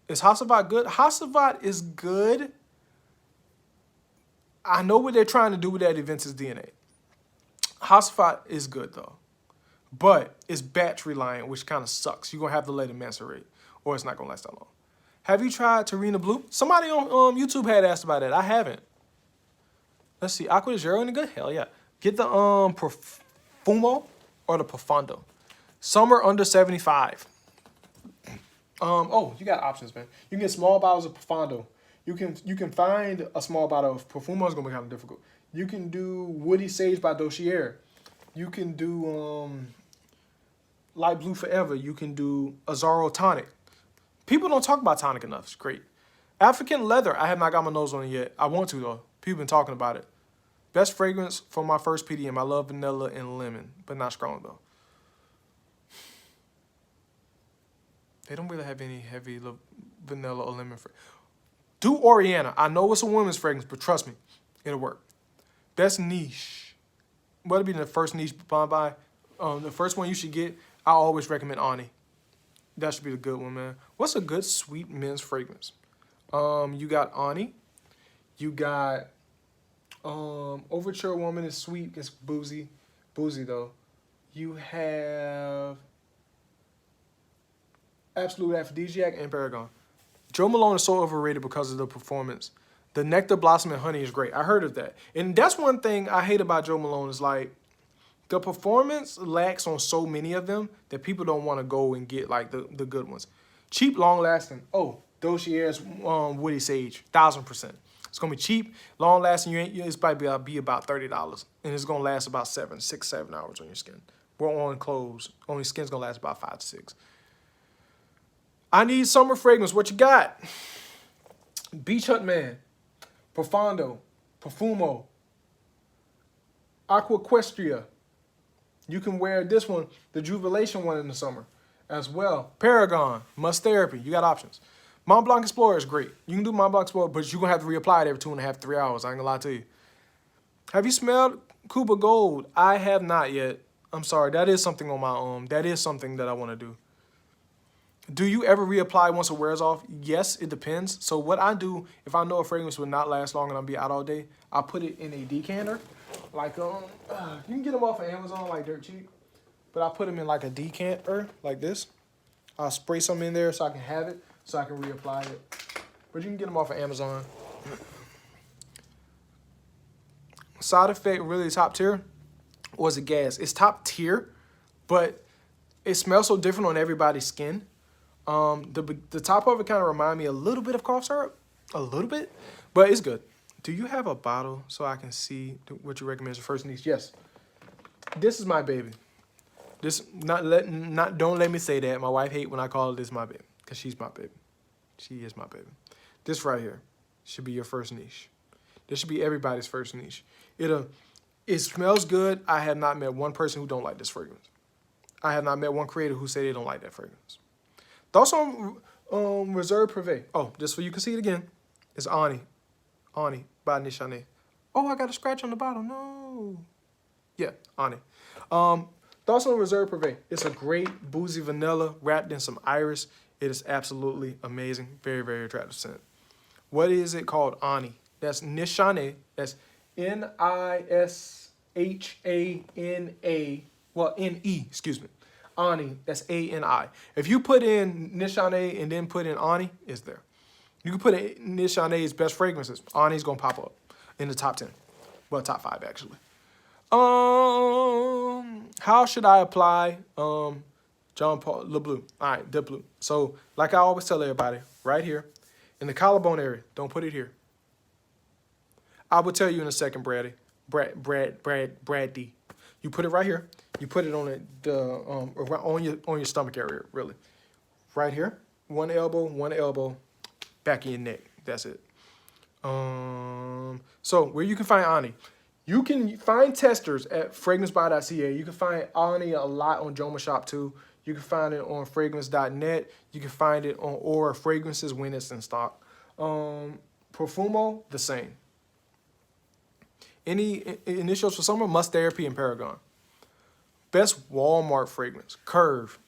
Is Hasselblad good? Hasselblad is good. I know what they're trying to do with that Aventus DNA. Hasselblad is good, though. But it's batch reliant, which kind of sucks. You're going to have to let it macerate, or it's not going to last that long. Have you tried Terina Blue? Somebody on YouTube had asked about that. I haven't. Let's see. Aqua de Zero any good? Hell yeah. Get the Profumo or the Profondo. Some are under 75. You got options, man. You can get small bottles of Profondo. You can find a small bottle of Profumo. It's gonna be kind of difficult. You can do Woody Sage by Dossier. You can do Light Blue Forever. You can do Azaro Tonic. People don't talk about Tonic enough. It's great. African Leather. I have not got my nose on it yet. I want to though. People been talking about it. Best fragrance for my first PDM. I love vanilla and lemon, but not strong though. They don't really have any heavy vanilla or lemon fragrance. Do Oriana. I know it's a women's fragrance, but trust me, it'll work. Best niche. What'll be the first niche bomb by? The first one you should get, I always recommend Ani. That should be the good one, man. What's a good sweet men's fragrance? You got Ani. You got Overture Woman is sweet. It's boozy. Boozy, though. You have Absolute Aphrodisiac and Paragon. Jo Malone is so overrated because of the performance. The Nectar Blossom and Honey is great. I heard of that. And that's one thing I hate about Jo Malone is like the performance lacks on so many of them that people don't want to go and get like the good ones. Cheap, long lasting. Oh, Dossier's Woody Sage, 1000%. It's gonna be cheap, long lasting. It's probably be about $30, and it's gonna last about 6, 7 hours on your skin. We're on clothes. On your skin's gonna last about 5 to 6. I need summer fragrance. What you got? Beach Hut Man, Profondo, Profumo, Aquaquestria. You can wear this one, the Jubilation one in the summer as well. Paragon, Must Therapy. You got options. Mont Blanc Explorer is great. You can do Mont Blanc Explorer, but you're going to have to reapply it every 2.5 to 3 hours. I ain't going to lie to you. Have you smelled Cuba Gold? I have not yet. I'm sorry. That is something on my that is something that I want to do. Do you ever reapply once it wears off? Yes, it depends. So what I do, if I know a fragrance will not last long and I'll be out all day, I put it in a decanter. Like, you can get them off of Amazon like dirt cheap. But I put them in like a decanter, like this. I'll spray some in there so I can have it, so I can reapply it. But you can get them off of Amazon. Side Effect, really top tier? Or is it gas? It's top tier, but it smells so different on everybody's skin. The top of it kind of remind me a little bit of cough syrup. A little bit, but it's good. Do you have a bottle so I can see what you recommend as your first niche? Yes. This is my baby. Don't let me say that. My wife hate when I call this my baby, because she's my baby. She is my baby. This right here. should be your first niche. This should be everybody's first niche. It smells good. I have not met one person who don't like this fragrance. I have not met one creator who say they don't like that fragrance. Thoughts on Reserve Privé? Oh, just so you can see it again, it's Ani by Nishane. Oh, I got a scratch on the bottle. No. Yeah, Ani. Thoughts on Reserve Privé? It's a great boozy vanilla wrapped in some iris. It is absolutely amazing. Very, very attractive scent. What is it called? Ani. That's Nishane. That's Nishana. Well, N-E, excuse me. Ani, that's A-N-I. If you put in Nishane and then put in Ani, it's there. You can put in Nishane's best fragrances. Ani's going to pop up in the top 10. Well, top 5, actually. How should I apply Jean Paul Le Bleu? All right, De Bleu. So, like I always tell everybody, right here, in the collarbone area, don't put it here. I will tell you in a second, Brady. You put it right here. You put it on on your stomach area, really. Right here, one elbow, back of your neck. That's it. So where you can find Ani, you can find testers at fragrancebuy.ca. You can find Ani a lot on Joma Shop too. You can find it on fragrance.net. You can find it on Aura Fragrances when it's in stock. Profumo, the same. Any initials for summer? Must Therapy and Paragon. Best Walmart fragrance, Curve.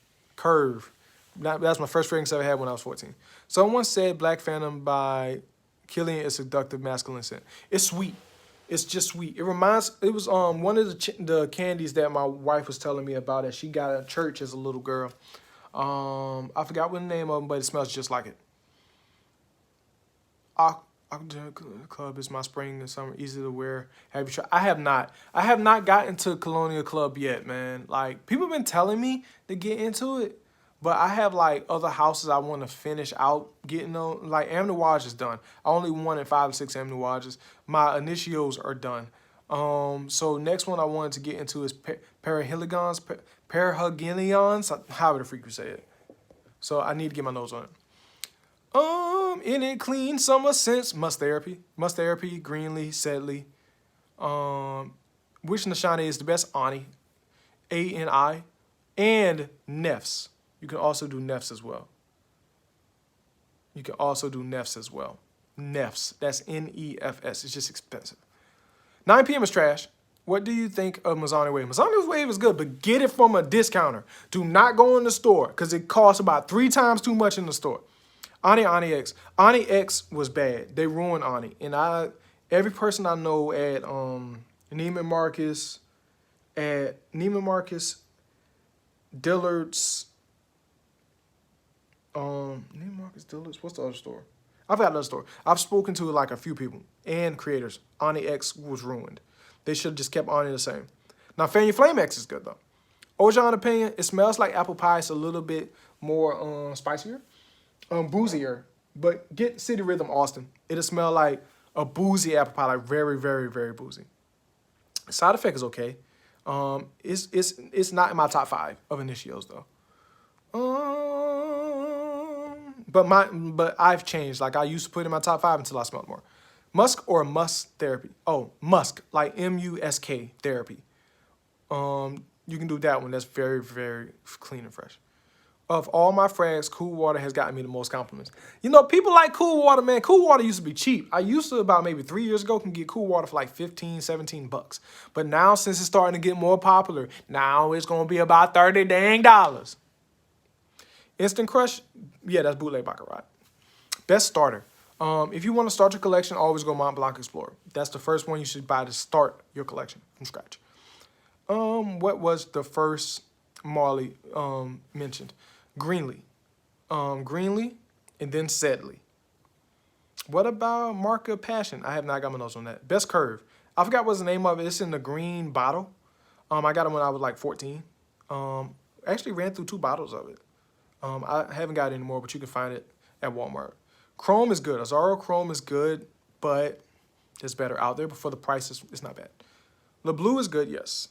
That's my first fragrance I ever had when I was 14. Someone said Black Phantom by Killian is seductive masculine scent. It's sweet. It's just sweet. It was one of the candies that my wife was telling me about that she got at church as a little girl. I forgot what the name of them, but it smells just like it. Club is my spring and summer, easy to wear. Have you tried? I have not. I have not gotten to Colonial Club yet, man. Like, people have been telling me to get into it, but I have like other houses I want to finish out getting on. Like, Amouage is done. I only wanted 5 or 6 Amouages. My initials are done. So next one I wanted to get into is Perihelions, however the freak you say it. So I need to get my nose on it. In it clean summer scents, Must Therapy, Greenly, Sedley. Which Nishane is the best? Ani, A-N-I, and Nefs. You can also do Nefs as well. Nefs, that's N-E-F-S. It's just expensive. 9 p.m. is trash. What do you think of Mazzoni Wave? Mazzoni Wave is good, but get it from a discounter. Do not go in the store because it costs about 3 times too much in the store. Ani X. Ani X was bad. They ruined Ani. And every person I know at Neiman Marcus, Dillard's, Neiman Marcus, Dillard's, what's the other store? I've got another store. I've spoken to like a few people and creators. Ani X was ruined. They should have just kept Ani the same. Now, Fan Your Flame X is good though. Ojan opinion, it smells like apple pie. It's a little bit more spicier. Boozier, but get City Rhythm Austin. It'll smell like a boozy apple pie, like very, very, very boozy. Side effect is okay. It's not in my top 5 of Initios though. But I've changed. Like I used to put it in my top 5 until I smelled more. Musk or Must Therapy? Oh, Musk, like M-U-S-K Therapy. You can do that one. That's very, very clean and fresh. Of all my frags, Cool Water has gotten me the most compliments. You know, people like Cool Water, man. Cool Water used to be cheap. I used to, about maybe 3 years ago, can get Cool Water for like 15, 17 bucks. But now, since it's starting to get more popular, now it's going to be about $30 dang. Instant Crush, yeah, that's Bootleg Baccarat. Best starter. If you want to start your collection, always go Mont Blanc Explorer. That's the first one you should buy to start your collection from scratch. What was the first Marley mentioned? Greenly, and then Sedley. What about Mark of Passion? I have not got my notes on that. Best Curve. I forgot what's the name of it. It's in the green bottle. I got it when I was like 14. Actually ran through 2 bottles of it. I haven't got it anymore, but you can find it at Walmart. Chrome is good. Azzaro Chrome is good, but there's better out there. But for the price, it's not bad. Le Bleu is good, yes.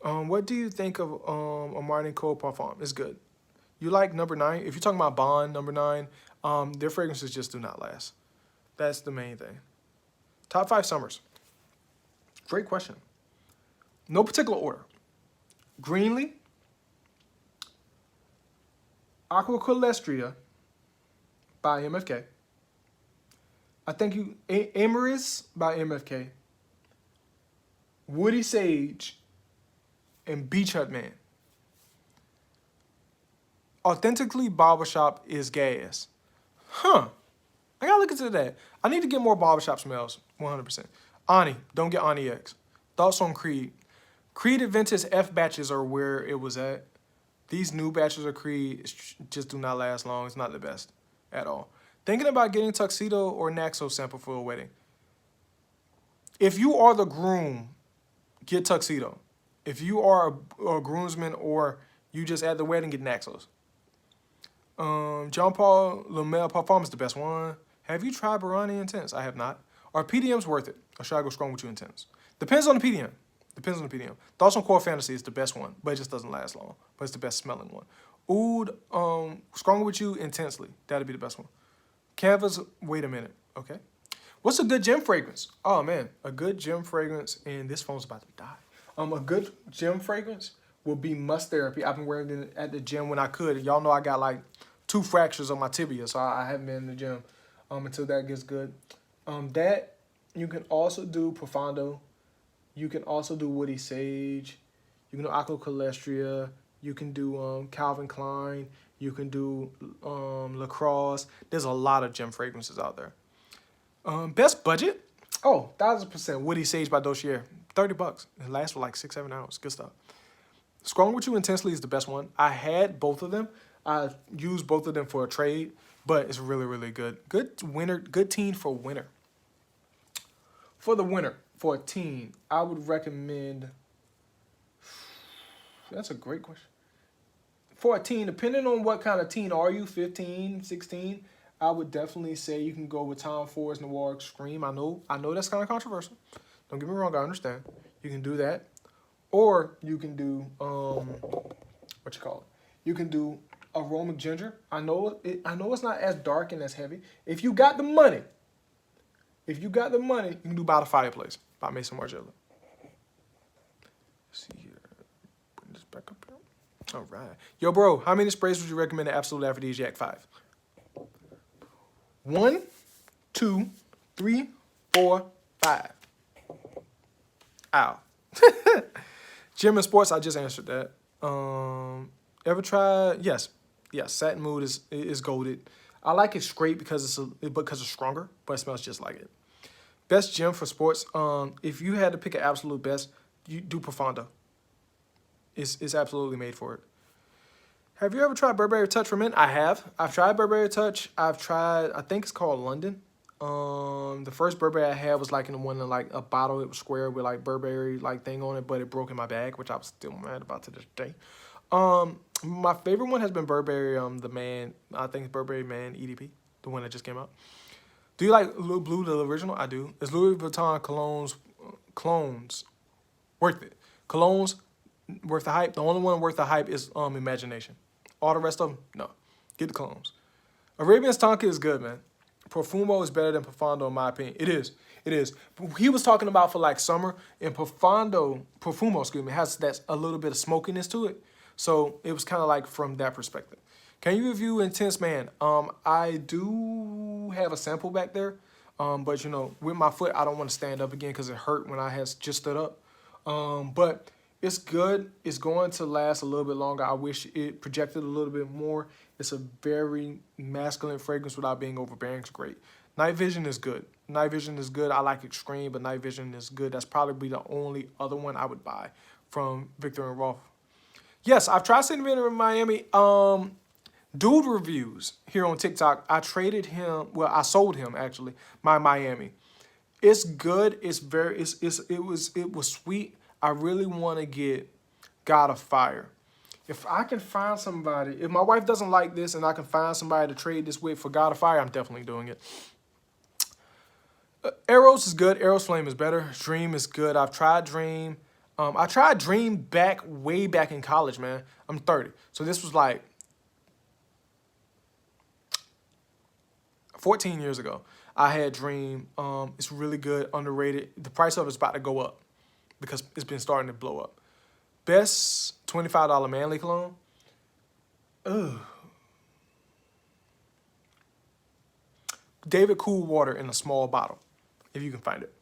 What do you think of a Martin Cole Parfum? It's good. You like number 9? If you're talking about Bond, number 9, their fragrances just do not last. That's the main thing. Top 5 summers. Great question. No particular order. Greenlee, Aqua Colestria by MFK. I think Amaris by MFK. Woody Sage and Beach Hut Man. Authentically Barbershop is gas. Huh. I gotta look into that. I need to get more barbershop smells. 100%. Ani. Don't get Ani X. Thoughts on Creed. Creed Aventus F batches are where it was at. These new batches of Creed just do not last long. It's not the best at all. Thinking about getting Tuxedo or Naxos sample for a wedding. If you are the groom, get Tuxedo. If you are a groomsman or you just at the wedding, get Naxos. John Paul Lamel Parfum is the best one. Have you tried Barani Intense? I have not. Are PDMs worth it? Or should I go strong with you Intense? Depends on the PDM. Depends on the PDM. Thoughts on Core Fantasy is the best one, but it just doesn't last long. But it's the best smelling one. Oud, Stronger With You Intensely. That'd be the best one. Canvas, wait a minute. Okay. What's a good gym fragrance? Oh, man. A good gym fragrance, and this phone's about to die. A good gym fragrance will be Must Therapy. I've been wearing it at the gym when I could. Y'all know I got like 2 fractures on my tibia, so I haven't been in the gym until that gets good. That, you can also do Profondo. You can also do Woody Sage. You can do Aqua Colestria. You can do Calvin Klein. You can do Lacrosse. There's a lot of gym fragrances out there. Best budget? Oh, 1000% Woody Sage by Dossier. $30. It lasts for like 6-7 hours. Good stuff. Strong With You Intensely is the best one. I had both of them. I used both of them for a trade, but it's really, really good. Good winter, good teen for winter. For the winter, for a teen, I would recommend. That's a great question. For a teen, depending on what kind of teen are you, 15, 16, I would definitely say you can go with Tom Ford's Noir Extreme. I know that's kind of controversial. Don't get me wrong, I understand. You can do that. Or you can do, You can do Aromatic Ginger. I know it's not as dark and as heavy. If you got the money, you can do By the Fireplace by Mason Margiela. Let's see here. Bring this back up here. All right. Yo, bro, how many sprays would you recommend to Absolute Aphrodisiac 5? 1, 2, 3, 4, 5. Ow. Gym and sports, I just answered that. Ever tried? Yes. Satin Mood is goated. I like it straight because it's stronger, but it smells just like it. Best gym for sports. If you had to pick an absolute best, you do Profondo. It's absolutely made for it. Have you ever tried Burberry Touch for men? I have. I've tried Burberry Touch. I think it's called London. The first Burberry I had was like in like a bottle. It was square with like Burberry like thing on it, but it broke in my bag, which I'm still mad about to this day. My favorite one has been Burberry, the Man, I think it's Burberry Man EDP, the one that just came out. Do you like Blue, the original? I do. Is Louis Vuitton clones worth it? Colognes worth the hype? The only one worth the hype is Imagination. All the rest of them, no. Get the clones. Arabian's Tonka is good, man. Profumo is better than Profondo in my opinion. It is. He was talking about for like summer, and Profumo, has that a little bit of smokiness to it. So it was kind of like from that perspective. Can you review Intense Man? I do have a sample back there, but you know, with my foot, I don't want to stand up again because it hurt when I had just stood up. But it's good. It's going to last a little bit longer. I wish it projected a little bit more. It's a very masculine fragrance without being overbearing. It's great. Night Vision is good. Night Vision is good. I like Extreme, but Night Vision is good. That's probably the only other one I would buy from Viktor and Rolf. Yes, I've tried St. Vincent in Miami. Dude Reviews here on TikTok. I traded him. Well, I sold him actually my Miami. It's good. It was sweet. I really want to get God of Fire. If I can find somebody, if my wife doesn't like this and I can find somebody to trade this with for God of Fire, I'm definitely doing it. Eros is good. Eros Flame is better. Dream is good. I've tried Dream. I tried Dream way back in college, man. I'm 30. So this was like 14 years ago. I had Dream. It's really good, underrated. The price of it's about to go up because it's been starting to blow up. Best $25 manly cologne. Ugh. David Cool Water in a small bottle, if you can find it.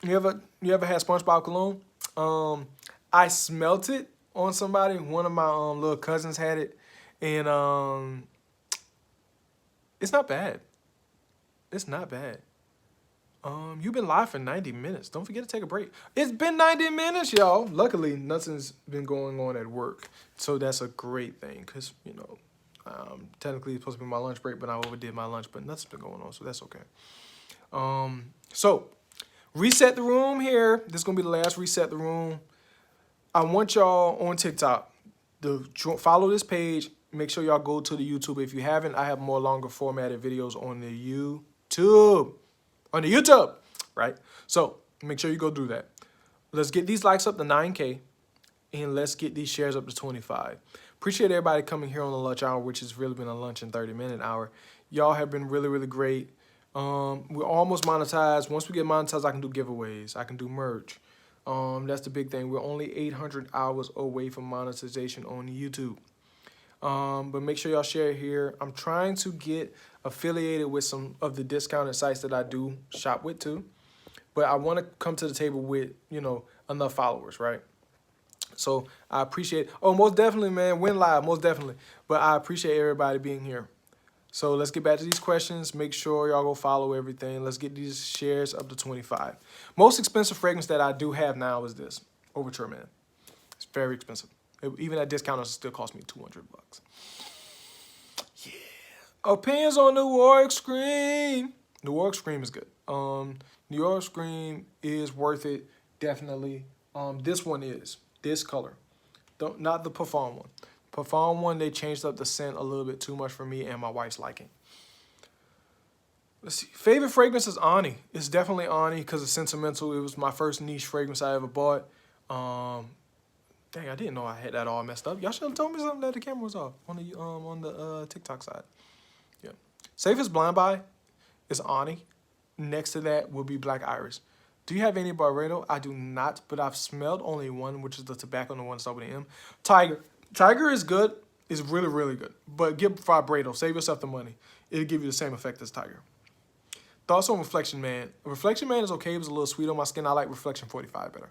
You ever had SpongeBob cologne? I smelt it on somebody. One of my little cousins had it, and it's not bad. It's not bad. You've been live for 90 minutes. Don't forget to take a break. It's been 90 minutes, y'all. Luckily, nothing's been going on at work, so that's a great thing. Cause technically it's supposed to be my lunch break, but I overdid my lunch. But nothing's been going on, so that's okay. So reset the room here. This is gonna be the last reset the room. I want y'all on TikTok to follow this page. Make sure y'all go to the YouTube. If you haven't, I have more longer formatted videos on the YouTube. Right? So make sure you go do that. Let's get these likes up to 9K, and let's get these shares up to 25. Appreciate everybody coming here on the lunch hour, which has really been a lunch and 30-minute hour. Y'all have been really, really great. We're almost monetized. Once we get monetized, I can do giveaways. I can do merch. That's the big thing. We're only 800 hours away from monetization on YouTube. But make sure y'all share here. I'm trying to get affiliated with some of the discounted sites that I do shop with too. But I want to come to the table with, enough followers, right? So I appreciate, most definitely, man, win live, most definitely. But I appreciate everybody being here. So let's get back to these questions. Make sure y'all go follow everything. Let's get these shares up to 25. Most expensive fragrance that I do have now is this, Overture Man. It's very expensive. Even at discount, it still cost me $200. Yeah. Opinions on New York Scream. New York Scream is good. New York Scream is worth it, definitely. This one is this color, not the Parfum one. Parfum one, they changed up the scent a little bit too much for me and my wife's liking. Let's see. Favorite fragrance is Ani. It's definitely Ani because it's sentimental. It was my first niche fragrance I ever bought. Dang, I didn't know I had that all messed up. Y'all should have told me something that the camera was off on the TikTok side. Yeah. Safest blind buy is Ani. Next to that will be Black Iris. Do you have any Byredo? I do not, but I've smelled only one, which is the tobacco, the one that's with an M. Tiger. Tiger is good. It's really, really good. But get Byredo. Save yourself the money. It'll give you the same effect as Tiger. Thoughts on Reflection Man. Reflection Man is okay. It was a little sweet on my skin. I like Reflection 45 better.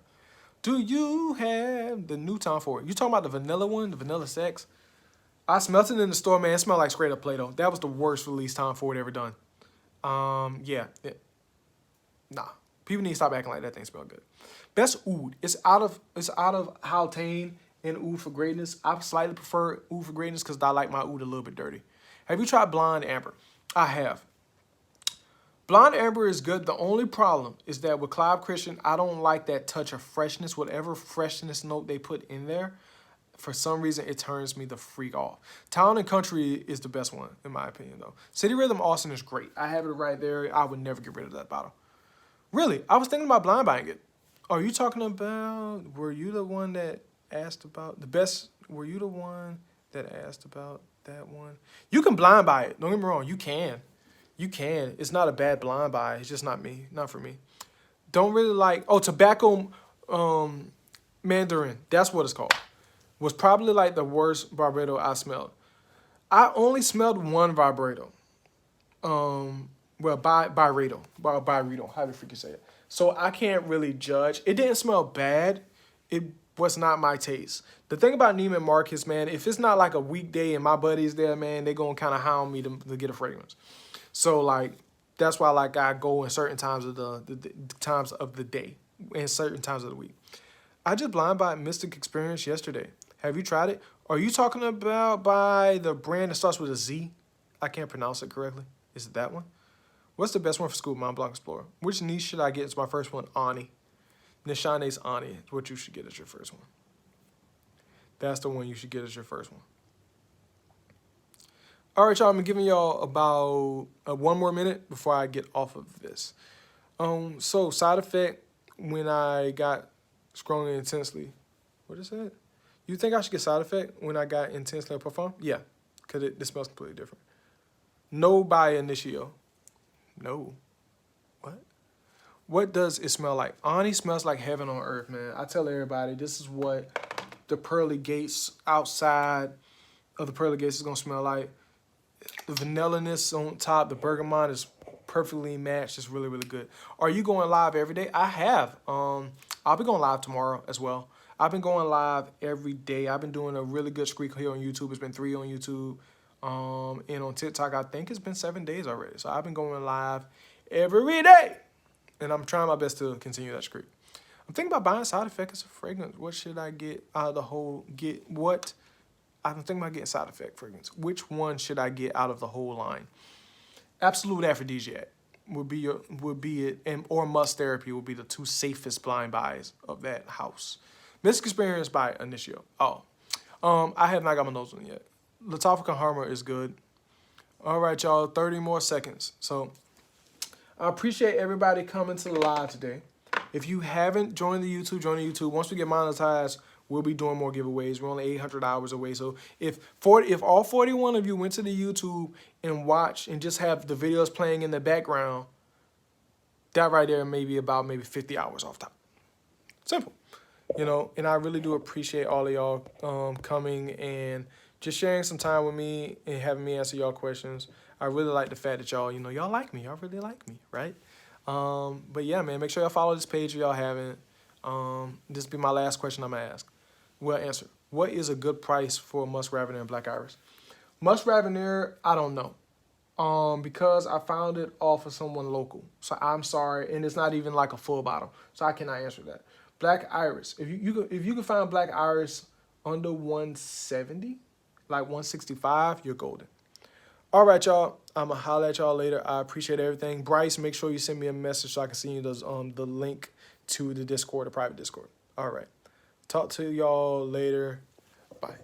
Do you have the new Tom Ford? You talking about the vanilla one, the vanilla sex? I smelled it in the store, man. It smelled like straight up Play-Doh. That was the worst release Tom Ford ever done. Yeah. Nah. People need to stop acting like that thing smell good. Best oud. It's out of Haldane and Oud for Greatness. I slightly prefer Oud for Greatness because I like my oud a little bit dirty. Have you tried Blonde Amber? I have. Blonde Amber is good. The only problem is that with Clive Christian, I don't like that touch of freshness. Whatever freshness note they put in there, for some reason, it turns me the freak off. Town and Country is the best one, in my opinion, though. City Rhythm Austin is great. I have it right there. I would never get rid of that bottle. Really, I was thinking about blind buying it. Are you talking about, were you the one that asked about the best? Were you the one that asked about that one? You can blind buy it. Don't get me wrong. You can. You can. It's not a bad blind buy. It's just not me. Not for me. Don't really like... Oh, Tobacco Mandarin. That's what it's called. Was probably like the worst Byredo I smelled. I only smelled one Byredo. Byredo. Byredo. How do you freaking say it? So I can't really judge. It didn't smell bad. It was not my taste. The thing about Neiman Marcus, man, if it's not like a weekday and my buddies there, man, they're going to kind of hound me to get a fragrance. So, like, that's why, like, I go in certain times of the times of the day and certain times of the week. I just blind bought Mystic Experience yesterday. Have you tried it? Are you talking about by the brand that starts with a Z? I can't pronounce it correctly. Is it that one? What's the best one for school? Mont Blanc Explorer. Which niche should I get? It's my first one, Ani. Nishane's Ani is what you should get as your first one. That's the one you should get as your first one. All right, y'all, I'm giving y'all about 1 more minute before I get off of this. So side effect when I got Strongly Intensely. What is that? You think I should get side effect when I got Intensely Parfum? Yeah, because it smells completely different. No by Initio. No. What? What does it smell like? Ani smells like heaven on earth, man. I tell everybody, this is what the pearly gates outside of the pearly gates is going to smell like. The vanilla-ness on top, the bergamot is perfectly matched. It's really, really good. Are you going live every day? I have. I'll be going live tomorrow as well. I've been going live every day. I've been doing a really good streak here on YouTube. It's been 3 on YouTube. And on TikTok, I think it's been 7 days already. So I've been going live every day. And I'm trying my best to continue that streak. I'm thinking about buying Side Effect as a fragrance. What should I get out of the whole, I'm thinking about getting Side Effect fragrance. Which one should I get out of the whole line? Absolute Aphrodisiac would be it, and or Must Therapy would be the 2 safest blind buys of that house. Mystic Experience by Initio. Oh, I have not got my nose on it yet. Latopica Harmer is good. All right, y'all, 30 more seconds. So I appreciate everybody coming to the live today. If you haven't joined the YouTube, join the YouTube. Once we get monetized, we'll be doing more giveaways. We're only 800 hours away. So if all 41 of you went to the YouTube and watched and just have the videos playing in the background, that right there may be about maybe 50 hours off top. Simple. You know, and I really do appreciate all of y'all coming and just sharing some time with me and having me answer y'all questions. I really like the fact that y'all, y'all like me. Y'all really like me, right? But yeah, man, make sure y'all follow this page if y'all haven't. This will be my last question I'm going to ask. Well, answer. What is a good price for Musk Ravener and Black Iris? Musk Ravener, I don't know. Because I found it off of someone local. So I'm sorry, and it's not even like a full bottle. So I cannot answer that. Black Iris. If you can find Black Iris under 170, like 165, you're golden. All right, y'all. I'm going to holler at y'all later. I appreciate everything. Bryce, make sure you send me a message so I can send you those, the link to the Discord, the private Discord. All right. Talk to y'all later. Bye.